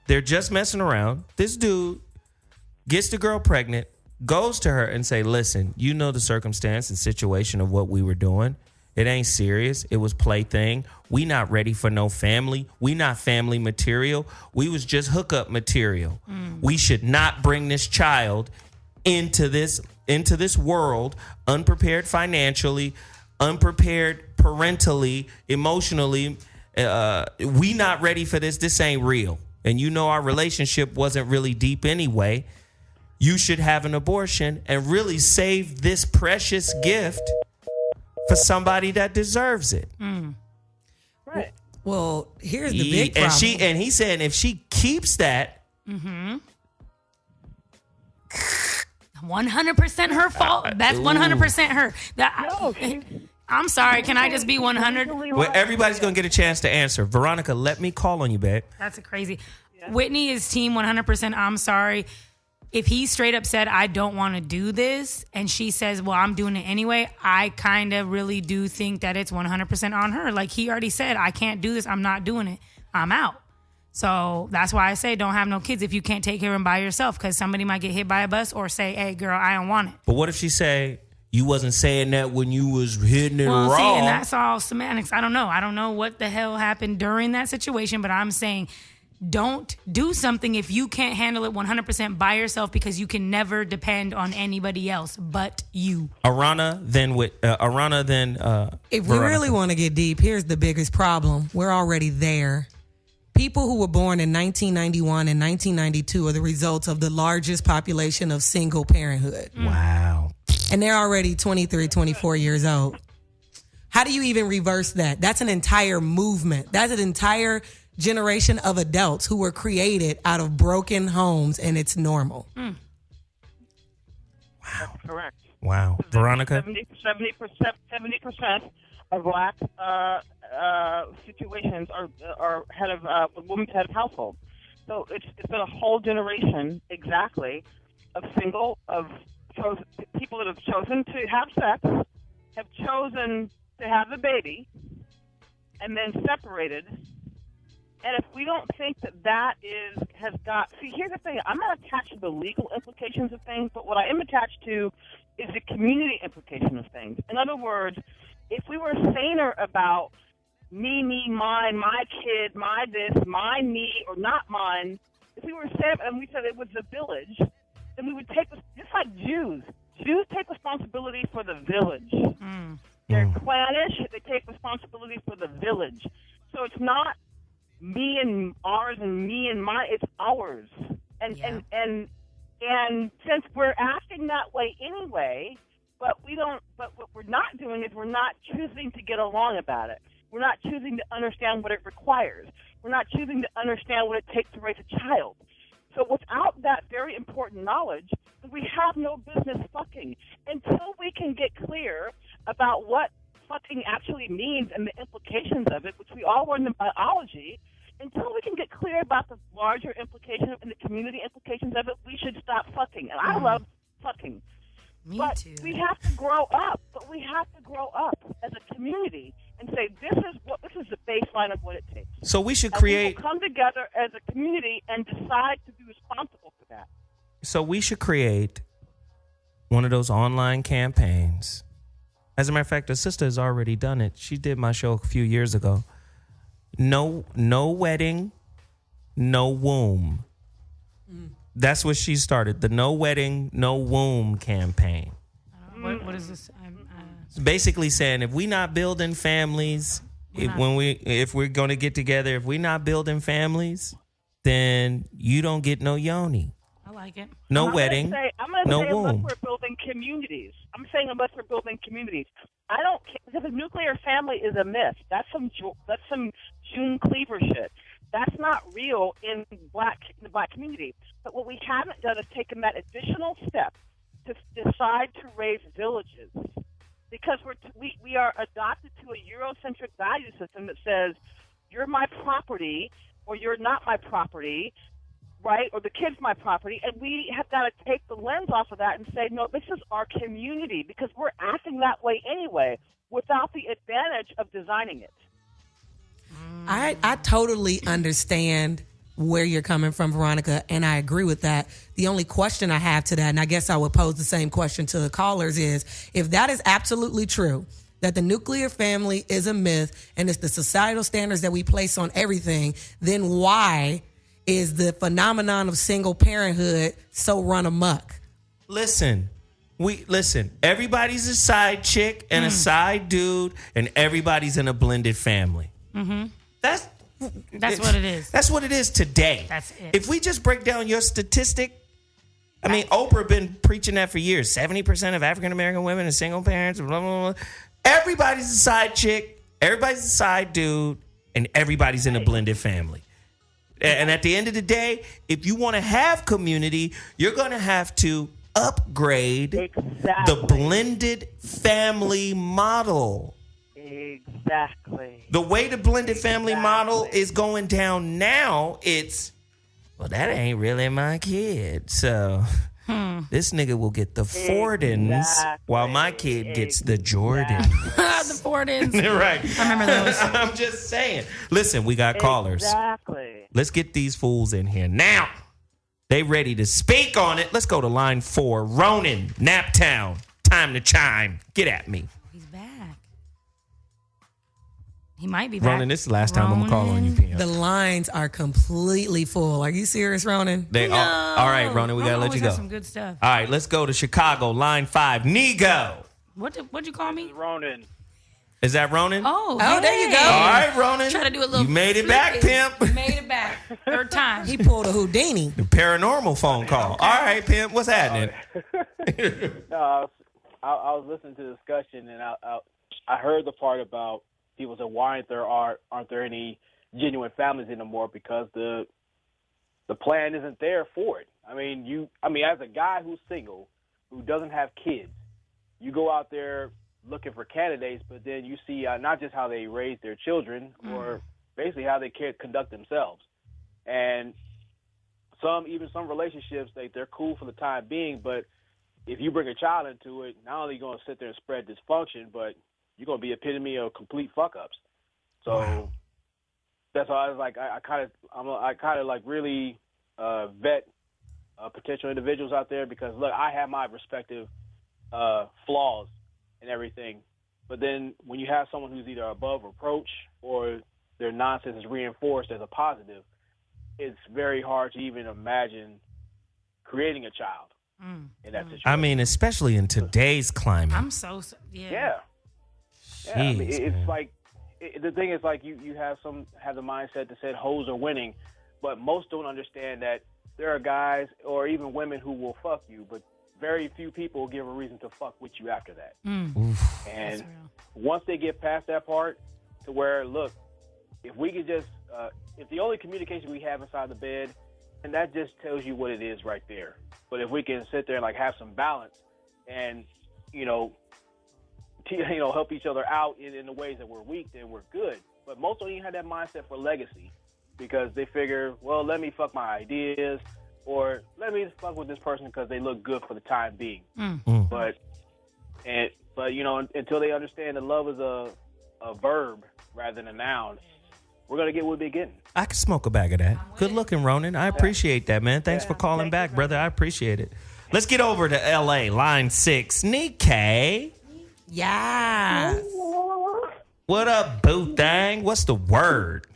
They're just messing around. This dude gets the girl pregnant, goes to her and say, listen, you know the circumstance and situation of what we were doing. It ain't serious. It was plaything. We not ready for no family. We not family material. We was just hookup material. We should not bring this child into this world unprepared financially, unprepared parentally, emotionally. We not ready for this. This ain't real. And you know our relationship wasn't really deep anyway. You should have an abortion and really save this precious gift for somebody that deserves it. Right. Well, here's the big problem. And he said if she keeps that, 100% her fault. That's 100% her. I'm sorry. Can I just be 100? Well, everybody's going to get a chance to answer. Veronica, let me call on you, babe. That's crazy. Yeah. Whitney is team 100%. I'm sorry. If he straight up said, I don't want to do this, and she says, well, I'm doing it anyway, I kind of really do think that it's 100% on her. Like he already said, I can't do this. I'm not doing it. I'm out. So that's why I say don't have no kids if you can't take care of them by yourself, because somebody might get hit by a bus or say, hey, girl, I don't want it. But what if she say, you wasn't saying that when you was hitting it raw? See, and that's all semantics. I don't know. I don't know what the hell happened during that situation, but I'm saying don't do something if you can't handle it 100% by yourself, because you can never depend on anybody else but you. Aarona, then if we really want to get deep, here's the biggest problem. We're already there. People who were born in 1991 and 1992 are the results of the largest population of single parenthood. Wow. And they're already 23, 24 years old. How do you even reverse that? That's an entire movement. That's an entire generation of adults who were created out of broken homes, and it's normal. Wow. That's correct. Wow. Veronica? 70% of black situations are head of women's head of household. So it's been a whole generation exactly of people that have chosen to have sex, have chosen to have the baby, and then separated. And if we don't think that here's the thing, I'm not attached to the legal implications of things, but what I am attached to is the community implication of things. In other words, if we were saner about me, mine, my kid, my this, my me, or not mine, if we were saner and we said it was the village, then we would take, just like Jews take responsibility for the village. They're clannish, they take responsibility for the village. So it's not me and ours and me and mine, it's ours. And since we're acting that way anyway, but what we're not doing is we're not choosing to get along about it. We're not choosing to understand what it requires. We're not choosing to understand what it takes to raise a child. So without that very important knowledge, we have no business fucking until we can get clear about what fucking actually means and the implications of it, which we all learned in biology. Until we can get clear about the larger implications and the community implications of it, we should stop fucking. And I love fucking. But too. We have to grow up. As a community and say, this is the baseline of what it takes. So we should and create. we will come together as a community and decide to be responsible for that. So we should create one of those online campaigns. As a matter of fact, a sister has already done it. She did my show a few years ago. No wedding, no womb. That's what she started. The no wedding, no womb campaign. What is this? It's basically saying if we not building families, if we're going to get together, if we're not building families, then you don't get no yoni. I like it. No wedding, no womb. Unless we're building communities. I'm saying unless we're building communities. I don't care, because a nuclear family is a myth. That's some June Cleaver shit. That's not real in the black community. But what we haven't done is taken that additional step to decide to raise villages, because we are adopted to a Eurocentric value system that says you're my property or you're not my property, right? Or the kid's my property, and we have got to take the lens off of that and say, no, this is our community, because we're acting that way anyway without the advantage of designing it. I totally understand where you're coming from, Veronica, and I agree with that. The only question I have to that, and I guess I would pose the same question to the callers, is if that is absolutely true, that the nuclear family is a myth and it's the societal standards that we place on everything, then why is the phenomenon of single parenthood so run amok? Listen. Everybody's a side chick and a side dude, and everybody's in a blended family. Mm-hmm. That's what it is. That's what it is today. That's it. If we just break down your statistic, Oprah been preaching that for years. 70% of African American women are single parents. Blah, blah, blah. Everybody's a side chick. Everybody's a side dude, and everybody's in a blended family. And at the end of the day, if you want to have community, you're going to have to upgrade the blended family model. Exactly. The way the blended family model is going down now, that ain't really my kid. So this nigga will get the Fordins while my kid gets the Jordans. The Fordins. Right. I remember those. I'm just saying. Listen, we got callers. Exactly. Let's get these fools in here now. They ready to speak on it. Let's go to line 4. Ronan, Naptown. Time to chime. Get at me. He's back. He might be back. Ronan, this is the last time I'm going to call on you, Pam. The lines are completely full. Are you serious, Ronan? All right, Ronan, we got to let you go. Some good stuff. All right, let's go to Chicago, line 5. Nego. What'd you call me? Ronan. Is that Ronan? Oh, there you go. All right, Ronan. Try to do a little. You made it back, pimp. You made it back. Third time. He pulled a Houdini. The paranormal phone call. Okay. All right, pimp. What's happening? No, I was listening to the discussion, and I heard the part about people saying, why aren't there any genuine families anymore? Because the plan isn't there for it. I mean, as a guy who's single, who doesn't have kids, you go out there looking for candidates, but then you see not just how they raise their children, or basically how they conduct themselves. And some relationships, they're cool for the time being, but if you bring a child into it, not only are you going to sit there and spread dysfunction, but you're going to be epitome of complete fuck-ups. So that's why I was like, I kind of like really vet potential individuals out there, because look, I have my respective flaws and everything, but then when you have someone who's either above reproach or their nonsense is reinforced as a positive, it's very hard to even imagine creating a child in that situation. I mean, especially in today's climate. I'm so yeah. I mean, it's like the thing is, like, you have the mindset that said hoes are winning, but most don't understand that there are guys or even women who will fuck you, but very few people give a reason to fuck with you after that. And once they get past that part, to where, look, if we could just, if the only communication we have inside the bed, and that just tells you what it is right there. But if we can sit there and like have some balance and, help each other out in the ways that we're weak, then we're good. But most don't even have that mindset for legacy, because they figure, well, let me fuck my ideas, or let me fuck with this person because they look good for the time being. But until they understand that love is a verb rather than a noun, we're gonna get what we're getting. I could smoke a bag of that. Good looking, Ronan. I appreciate that, man. Thanks for calling back, brother. I appreciate it. Let's get over to L.A., line 6. Nikkei. Yeah. What up, boo thang? What's the word?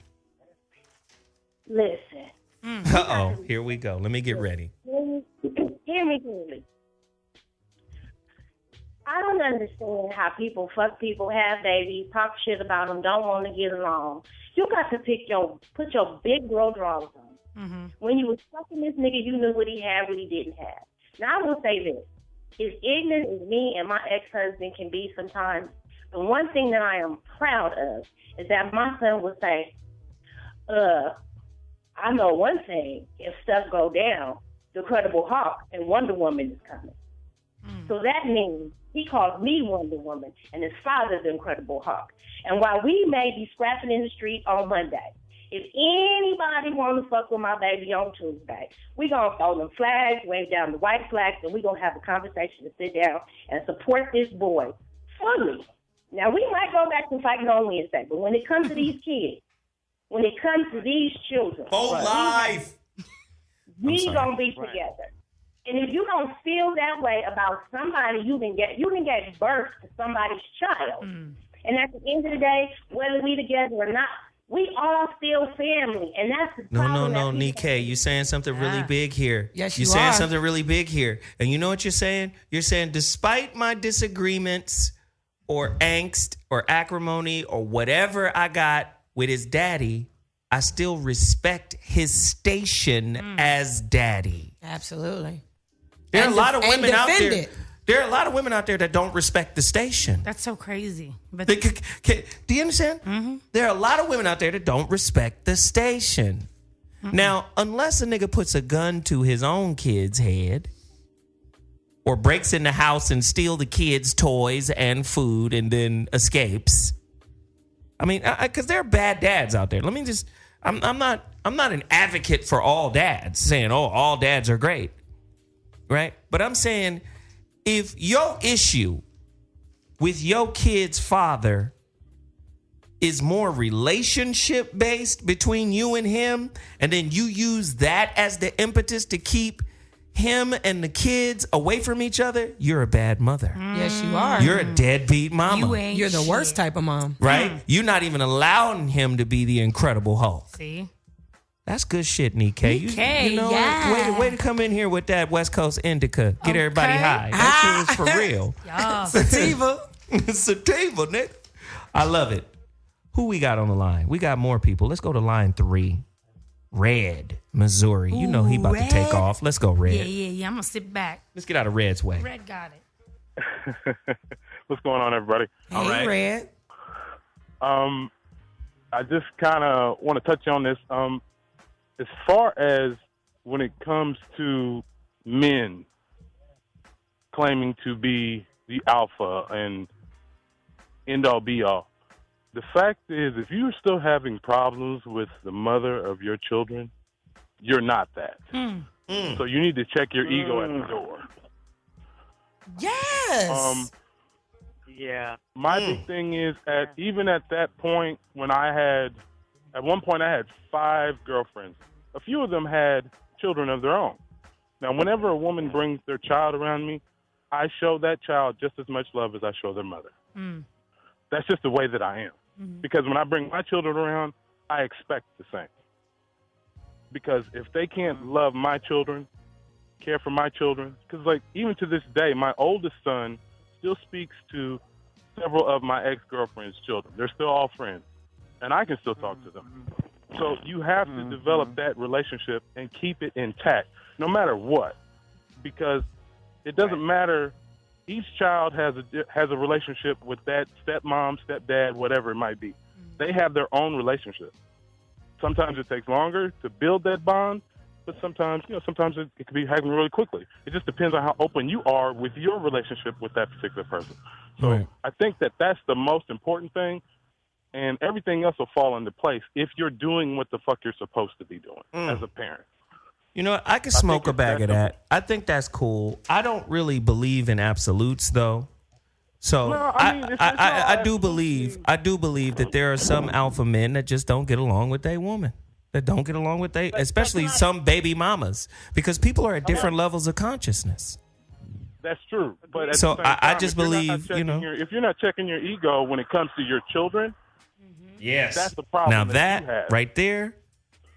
Listen. Uh-oh. Here we go. Let me get ready. Hear me clearly. I don't understand how people fuck people, have babies, talk shit about them, don't want to get along. You got to put your big girl drawers on. When you was fucking this nigga, you knew what he had, what he didn't have. Now, I will say this. As ignorant as me and my ex-husband can be sometimes, the one thing that I am proud of is that my son would say, I know one thing, if stuff go down, the Incredible Hulk and Wonder Woman is coming. So that means he calls me Wonder Woman and his father's the Incredible Hulk. And while we may be scrapping in the street on Monday, if anybody want to fuck with my baby on Tuesday, we going to throw them flags, wave down the white flags, and we going to have a conversation to sit down and support this boy fully. Now, we might go back to fighting on Wednesday, but when it comes to these kids, when it comes to these children, we going to be together. And if you don't feel that way about somebody you can get birth to somebody's child. And at the end of the day, whether we together or not, we all still family. And that's the problem. No, Nikkei, you're saying something really big here. Yes, you're saying something really big here. And you know what you're saying? You're saying, despite my disagreements or angst or acrimony or whatever I got with his daddy, I still respect his station as daddy. Absolutely. There are a lot of women out there. There are a lot of women out there that don't respect the station. That's so crazy. But do you understand? There are a lot of women out there that don't respect the station. Now, unless a nigga puts a gun to his own kid's head or breaks in the house and steal the kids' toys and food and then escapes. I mean, because there are bad dads out there. Let me just, I'm not an advocate for all dads saying, oh, all dads are great. Right? But I'm saying, if your issue with your kid's father is more relationship based between you and him, and then you use that as the impetus to keep him and the kids away from each other, you're a bad mother. Yes, you are. You're a deadbeat mama. You're the worst type of mom. Right? You're not even allowing him to be the Incredible Hulk. See? That's good shit, Nikkei. You know, yeah. way to come in here with that West Coast indica. Get everybody high. That shit is for real. Sativa. Sativa, Nick. I love it. Who we got on the line? We got more people. Let's go to line 3. Red, Missouri. You know he about to take off. Let's go, Red. Yeah. I'm going to sit back. Let's get out of Red's way. Red got it. What's going on, everybody? Hey, all right. Red. I just kind of want to touch on this. As far as when it comes to men claiming to be the alpha and end all be all, the fact is, if you're still having problems with the mother of your children, you're not that. So you need to check your ego at the door. Yes. Yeah. My big thing is even at that point when at one point I had 5 girlfriends. A few of them had children of their own. Now, whenever a woman brings their child around me, I show that child just as much love as I show their mother. That's just the way that I am. Because when I bring my children around, I expect the same. Because if they can't love my children, care for my children, because like even to this day, my oldest son still speaks to several of my ex-girlfriend's children. They're still all friends, and I can still talk to them. So you have to develop that relationship and keep it intact, no matter what, because it doesn't matter. Each child has a relationship with that stepmom, stepdad, whatever it might be. They have their own relationship. Sometimes it takes longer to build that bond, but sometimes it can be happening really quickly. It just depends on how open you are with your relationship with that particular person. So I think that's the most important thing, and everything else will fall into place if you're doing what the fuck you're supposed to be doing as a parent. You know what? I could smoke a bag of that. I think that's cool. I don't really believe in absolutes, though. So No, I mean, I do believe that there are some alpha men that just don't get along with their woman. That don't get along with especially some baby mamas, because people are at different levels of consciousness. That's true. But at so the same time, I just believe, if you're not checking your ego when it comes to your children, yes, that's the problem. Now you that have. right there,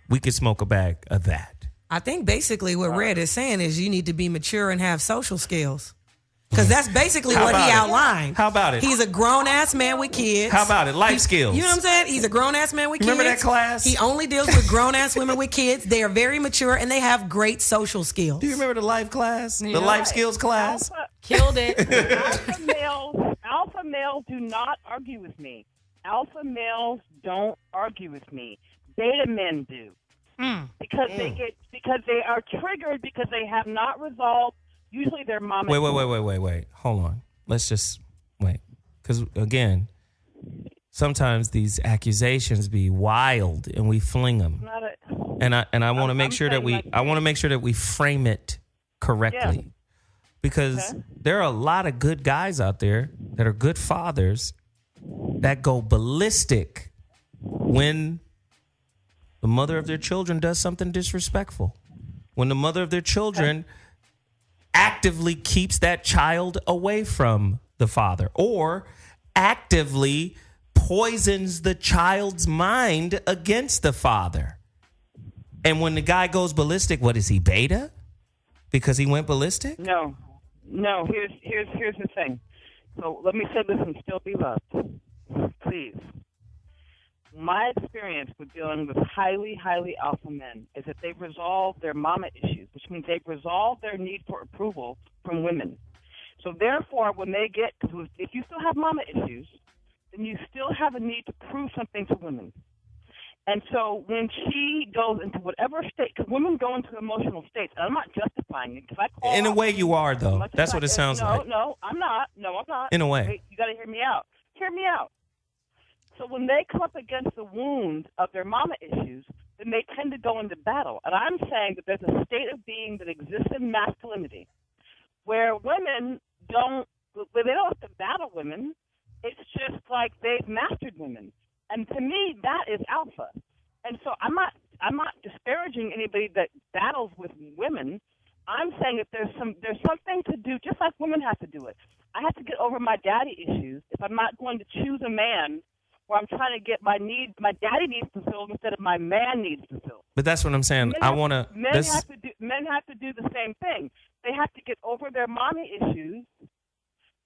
we could smoke a bag of that. I think basically what Red is saying is you need to be mature and have social skills. Because that's basically what he outlined. How about it? He's a grown-ass man with kids. How about it? Life skills. You know what I'm saying? He's a grown-ass man with kids. Remember that class? He only deals with grown-ass women with kids. They are very mature, and they have great social skills. Do you remember the life class? The life skills class? Killed it. Alpha males do not argue with me. Alpha males don't argue with me. Beta men do. Because they are triggered because they have not resolved. Usually their mom. Wait. Hold on. Let's just wait. Because again, sometimes these accusations be wild and we fling them. And I want to make sure that we frame it correctly. Yeah. Because there are a lot of good guys out there that are good fathers that go ballistic when the mother of their children does something disrespectful. When the mother of their children actively keeps that child away from the father or actively poisons the child's mind against the father. And when the guy goes ballistic, what is he, beta? Because he went ballistic? No. Here's the thing. So let me say this and still be loved. Please. My experience with dealing with highly, highly alpha men is that they've resolved their mama issues, which means they've resolved their need for approval from women. So therefore, when they get, because if you still have mama issues, then you still have a need to prove something to women. And so when she goes into whatever state, because women go into emotional states, and I'm not justifying it. In a way you are, though. That's what it sounds like. No, I'm not. In a way. Wait, you got to hear me out. Hear me out. So when they come up against the wound of their mama issues, then they tend to go into battle. And I'm saying that there's a state of being that exists in masculinity where women they don't have to battle women. It's just like they've mastered women. And to me, that is alpha. And so I'm not disparaging anybody that battles with women. I'm saying that there's something to do, just like women have to do it. I have to get over my daddy issues if I'm not going to choose a man where I'm trying to get my daddy needs fulfilled instead of my man needs fulfilled. But that's what I'm saying. Men I have- want to. Men have to do the same thing. They have to get over their mommy issues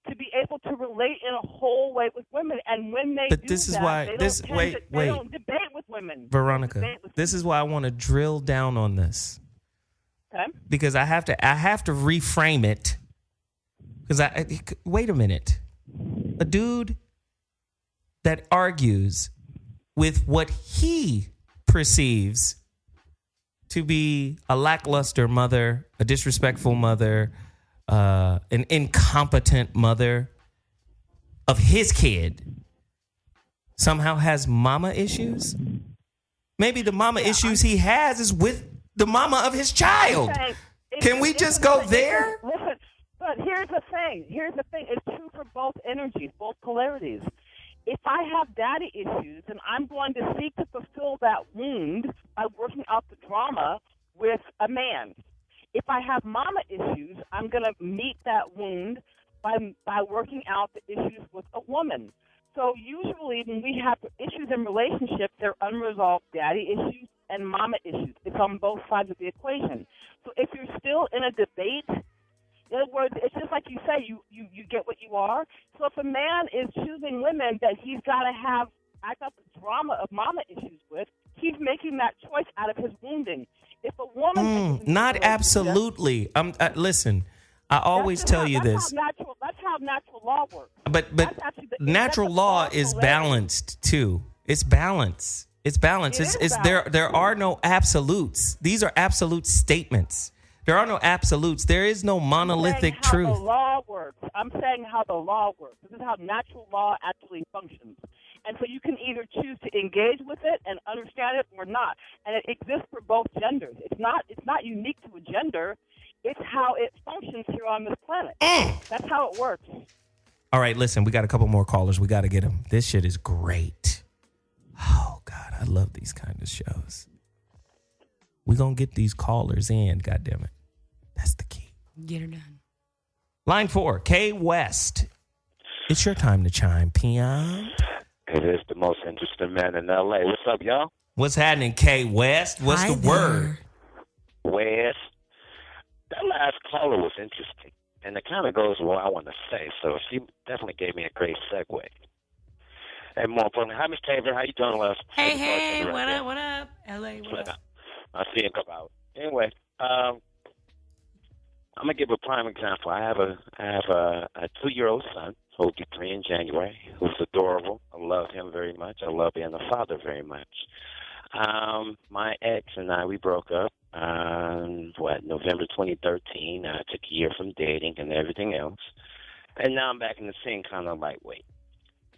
to be able to relate in a whole way with women. And when they But do this is that, why. they This don't wait, tend to, wait. They don't debate with women. Veronica, this is why I want to drill down on this. Okay. Because I have to reframe it. Because wait a minute. A dude that argues with what he perceives to be a lackluster mother, a disrespectful mother, an incompetent mother of his kid, somehow has mama issues? Maybe the mama issues he has is with the mama of his child. Can we just go there? Listen, but here's the thing. It's true for both energies, both polarities. If I have daddy issues, then I'm going to seek to fulfill that wound by working out the drama with a man. If I have mama issues, I'm going to meet that wound by working out the issues with a woman. So usually when we have issues in relationships, they're unresolved daddy issues and mama issues. It's on both sides of the equation. So if you're still in a debate, in other words, it's just like you say, you get what you are. So if a man is choosing women that he's got to have, I got the drama of mama issues with, he's making that choice out of his wounding. If a woman... Not absolutely. Listen, I always tell you this. That's how natural law works. But natural law is balanced too. It's balance. It's balance. There are no absolutes. These are absolute statements. There are no absolutes. There is no monolithic truth. How the law works. I'm saying how the law works. This is how natural law actually functions. And so you can either choose to engage with it and understand it or not. And it exists for both genders. It's not unique to a gender. It's how it functions here on this planet. That's how it works. All right, listen, we got a couple more callers. We got to get them. This shit is great. Oh, God, I love these kind of shows. We're going to get these callers in, goddammit. That's the key. Get her done. Line 4, K West. It's your time to chime, peon. It is the most interesting man in L.A. What's up, y'all? What's happening, K West? What's the word? West. That last caller was interesting, and it kind of goes with what I want to say, so she definitely gave me a great segue. And more importantly, hi, Miss Taylor. How you doing, Les? Hey, what up? LA, what up? I'll see you in a couple hours. Anyway, I'm gonna give a prime example. I have a 2-year-old son who'll be 3 in January, who's adorable. I love him very much. I love being a father very much. My ex and I, we broke up November 2013. I took a year from dating and everything else. And now I'm back in the scene kind of lightweight.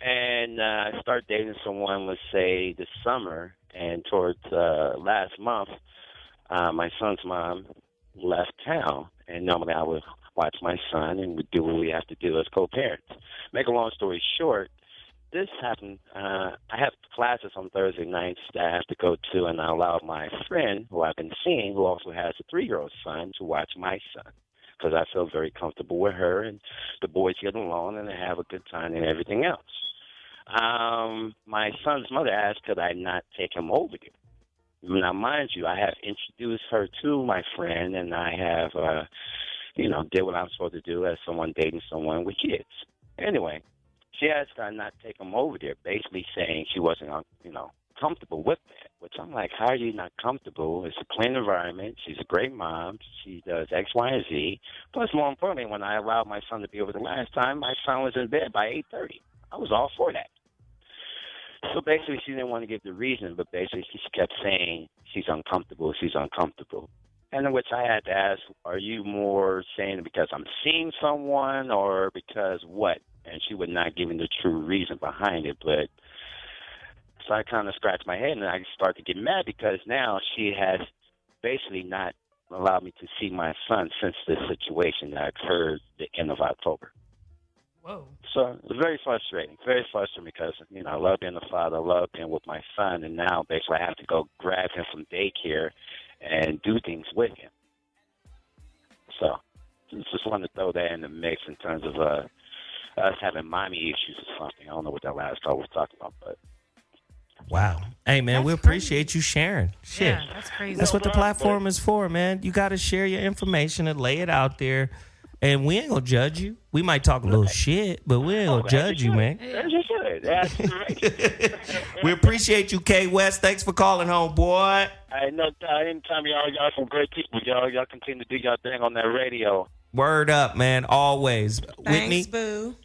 And I started dating someone, let's say, this summer. And towards last month, my son's mom left town. And normally I would watch my son and we'd do what we have to do as co-parents. Make a long story short, this happened. I have classes on Thursday nights that I have to go to, and I allowed my friend, who I've been seeing, who also has a 3-year-old son, to watch my son because I feel very comfortable with her, and the boys get along and they have a good time and everything else. My son's mother asked could I not take him over there. Now, mind you, I have introduced her to my friend, and I have, did what I'm supposed to do as someone dating someone with kids. Anyway, she asked I not take him over there, basically saying she wasn't, comfortable with that. Which I'm like, how are you not comfortable? It's a clean environment. She's a great mom. She does X, Y, and Z. Plus, more importantly, when I allowed my son to be over the last time, my son was in bed by 8:30. I was all for that. So basically, she didn't want to give the reason, but basically she kept saying she's uncomfortable, And in which I had to ask, are you more saying it because I'm seeing someone or because what? And she would not give me the true reason behind it. But so I kind of scratched my head and I started to get mad because now she has basically not allowed me to see my son since this situation that occurred the end of October. Whoa. So it's very frustrating because, I love being a father, I love being with my son, and now basically I have to go grab him from daycare and do things with him. So just wanted to throw that in the mix in terms of us having mommy issues or something. I don't know what that last call was talking about, but. Wow. Hey, man, we appreciate you sharing. Shit. Yeah, that's crazy. That's what the platform is for, man. You got to share your information and lay it out there. And we ain't going to judge you. We might talk a little shit, but we ain't going to judge you, man. That's right. We appreciate you, K West. Thanks for calling home, boy. Anytime y'all some great people. Y'all continue to do y'all thing on that radio. Word up, man. Always. Whitney? Thanks, boo.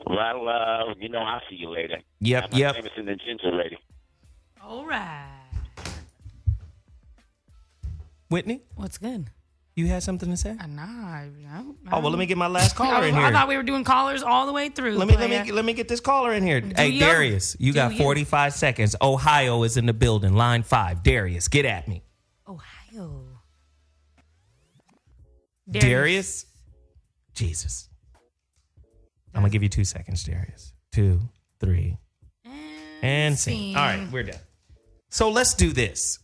Well, I'll see you later. Yep. Famous in the ginger lady. All right. Whitney? What's good? You had something to say? Nah. Oh, well, let me get my last caller in here. I thought we were doing callers all the way through. Let me get this caller in here. Hey, Darius, you got 45 seconds. Ohio is in the building. Line 5. Darius, get at me. Ohio. Darius? Jesus. I'm going to give you 2 seconds, Darius. 2, 3, and scene. All right, we're done. So let's do this.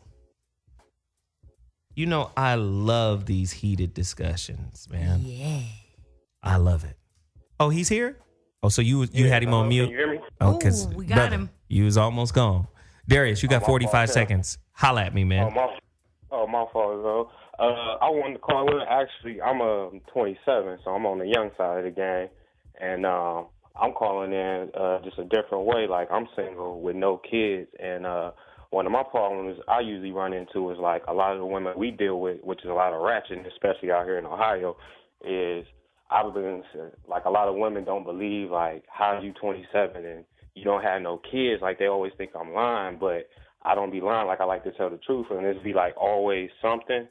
You know, I love these heated discussions, man. Yeah. I love it. Oh, he's here? Oh, so you had him on mute? Can you hear me? Oh, because we got him. You was almost gone. Darius, you got 45 seconds. Holla at me, man. My fault, though. I wanted to call in. Actually, I'm 27, so I'm on the young side of the game. And I'm calling in just a different way. Like, I'm single with no kids. And one of my problems I usually run into is, like, a lot of the women we deal with, which is a lot of ratchet, especially out here in Ohio, is I've been, like, a lot of women don't believe, like, how are you 27 and you don't have no kids? Like, they always think I'm lying, but I don't be lying. Like, I like to tell the truth. And it's be, like, always something.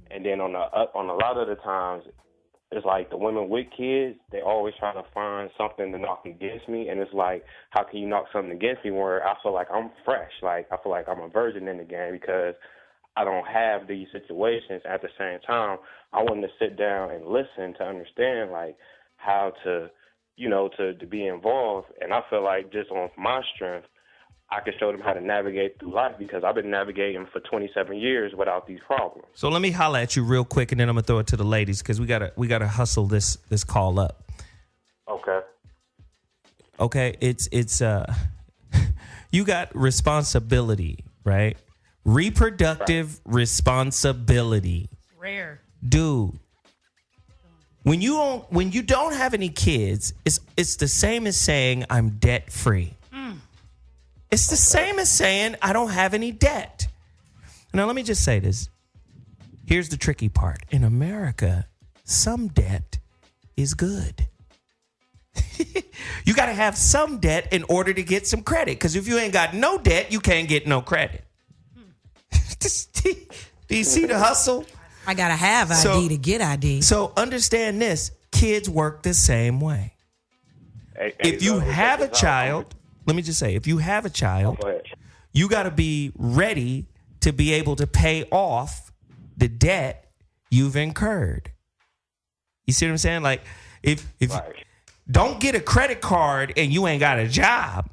And then on a lot of the times, it's like the women with kids, they always try to find something to knock against me. And it's like, how can you knock something against me where I feel like I'm fresh? Like, I feel like I'm a virgin in the game because I don't have these situations. At the same time, I want to sit down and listen to understand, like, how to, to be involved. And I feel like just on my strength, I can show them how to navigate through life because I've been navigating for 27 years without these problems. So let me holler at you real quick, and then I'm gonna throw it to the ladies because we gotta hustle this call up. Okay, it's you got responsibility, right? Reproductive responsibility. Rare. Dude. When you don't have any kids, it's the same as saying I'm debt free. It's the same as saying I don't have any debt. Now, let me just say this. Here's the tricky part. In America, some debt is good. You got to have some debt in order to get some credit. Because if you ain't got no debt, you can't get no credit. Do you see the hustle? I got to have ID to get ID. So understand this. Kids work the same way. If you have a child... Let me just say, if you have a child, you got to be ready to be able to pay off the debt you've incurred. You see what I'm saying? Like, if don't get a credit card and you ain't got a job,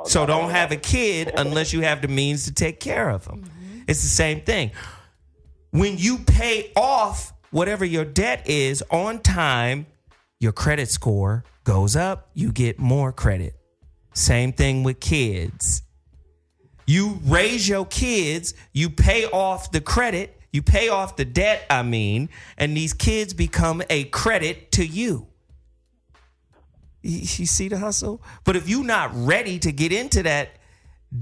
so don't have a kid unless you have the means to take care of them. Mm-hmm. It's the same thing. When you pay off whatever your debt is on time, your credit score goes up, you get more credit. Same thing with kids. You raise your kids, you pay off the credit, you pay off the debt, and these kids become a credit to you. You see the hustle? But if you're not ready to get into that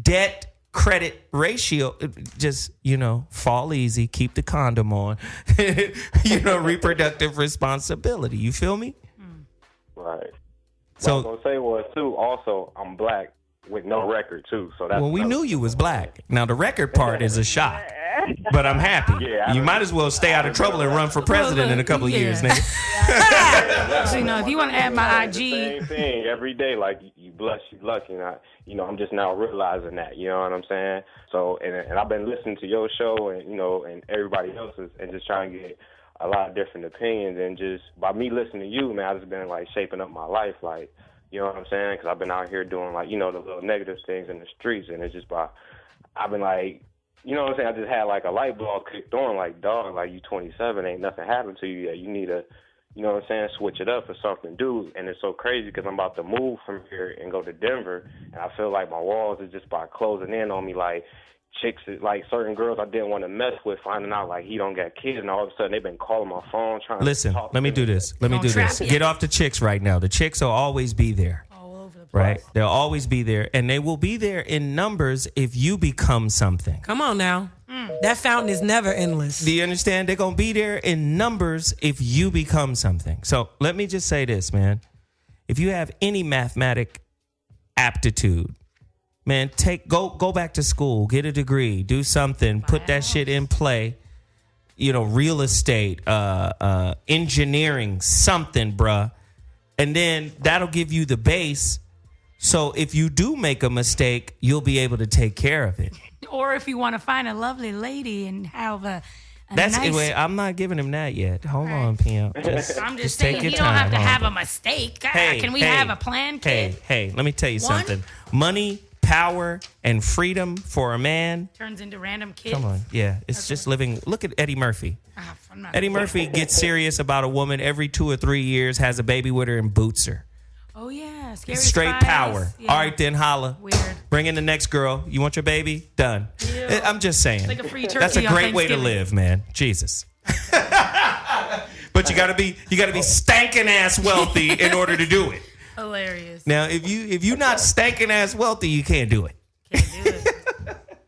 debt credit ratio, just, fall easy, keep the condom on, reproductive responsibility. You feel me? Right. So, what I was gonna say was too. Also, I'm black with no record too. So that's we knew you was black. Now the record part is a shock, but I'm happy. Yeah, you might as well stay out of trouble and run for president in a couple of years, nigga. So if you want to add my IG, same thing every day. Like you blush, you lucky. And I'm just now realizing that. You know what I'm saying? So and I've been listening to your show and and everybody else's and just trying to get a lot of different opinions, and just by me listening to you, man, I've just been like shaping up my life, like, you know what I'm saying? Because I've been out here doing like, the little negative things in the streets, and it's just I've been like you know what I'm saying, I just had like a light bulb clicked on, like, dog, like, you 27, ain't nothing happened to you yet. You need to, you know what I'm saying, switch it up for something to do. And it's so crazy because I'm about to move from here and go to Denver, and I feel like my walls is just by closing in on me, like, chicks, like certain girls I didn't want to mess with, finding out like he don't got kids, and all of a sudden they've been calling my phone trying Listen, to talk let me do this. Let me do this. Get off the chicks right now. The chicks will always be there. All over the place. Right? They'll always be there, and they will be there in numbers if you become something. Come on now. That fountain is never endless. Do you understand? They're going to be there in numbers if you become something. So let me just say this, man. If you have any mathematic aptitude, man, go back to school, get a degree, do something, put that shit in play. You know, real estate, engineering, something, bruh. And then that'll give you the base. So if you do make a mistake, you'll be able to take care of it. Or if you want to find a lovely lady and have a That's nice... Wait, I'm not giving him that yet. Hold on, PM. I'm just saying, you don't have to have a mistake. God, can we have a plan, kid? Hey, let me tell you something. Money, power, and freedom for a man turns into random kids. Come on. Yeah. It's just living. Look at Eddie Murphy. Eddie Murphy gets serious about a woman every 2 or 3 years, has a baby with her, and boots her. Oh, yeah. Scary Straight Spies. power. Yeah. All right, then holla. Weird. Bring in the next girl. You want your baby? Done. Ew. I'm just saying. Like a free turkey That's a on great way to Thanksgiving. live, man. Jesus. But you gotta be stankin' ass wealthy in order to do it. Hilarious. Now, if you're not stankin' ass wealthy, you can't do it.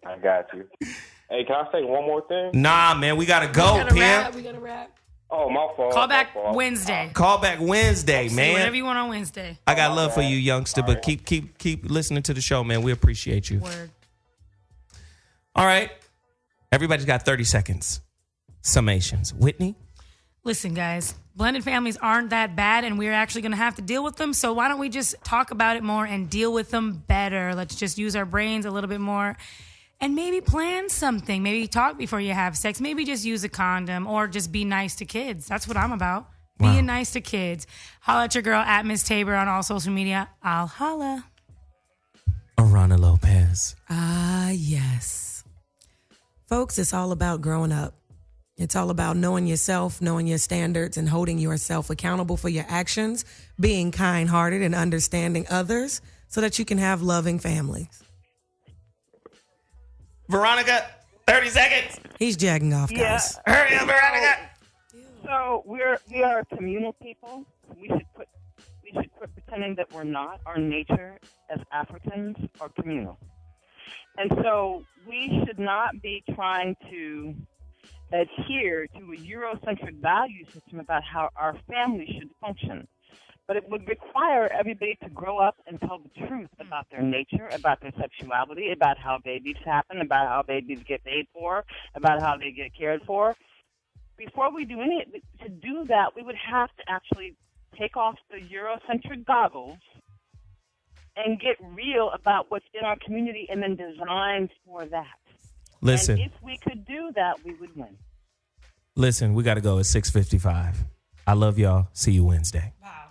I got you. Hey, can I say one more thing? Nah, man, we gotta go, Pimp. We gotta wrap. Oh, my fault. Call back my fault. Wednesday. Call back Wednesday, Say man. whatever you want on Wednesday. I got love for you, youngster, but keep listening to the show, man. We appreciate you. Word. All right. Everybody's got 30 seconds. Summations. Whitney? Listen, guys, blended families aren't that bad, and we're actually going to have to deal with them. So why don't we just talk about it more and deal with them better? Let's just use our brains a little bit more and maybe plan something. Maybe talk before you have sex. Maybe just use a condom or just be nice to kids. That's what I'm about. Wow. Being nice to kids. Holla at your girl at Miss Tabor on all social media. I'll holla. Aarona Lopez. Ah, yes. Folks, it's all about growing up. It's all about knowing yourself, knowing your standards, and holding yourself accountable for your actions, being kind-hearted and understanding others so that you can have loving families. Veronica, 30 seconds. He's jagging off, guys. Yeah. Hurry up, Veronica. So we are communal people. We should quit pretending that we're not. Our nature as Africans are communal. And so we should not be trying to adhere to a Eurocentric value system about how our family should function. But it would require everybody to grow up and tell the truth about their nature, about their sexuality, about how babies happen, about how babies get paid for, about how they get cared for. Before we do to do that, we would have to actually take off the Eurocentric goggles and get real about what's in our community and then design for that. Listen. And if we could do that, we would win. Listen, we got to go at 6:55. I love y'all. See you Wednesday. Wow.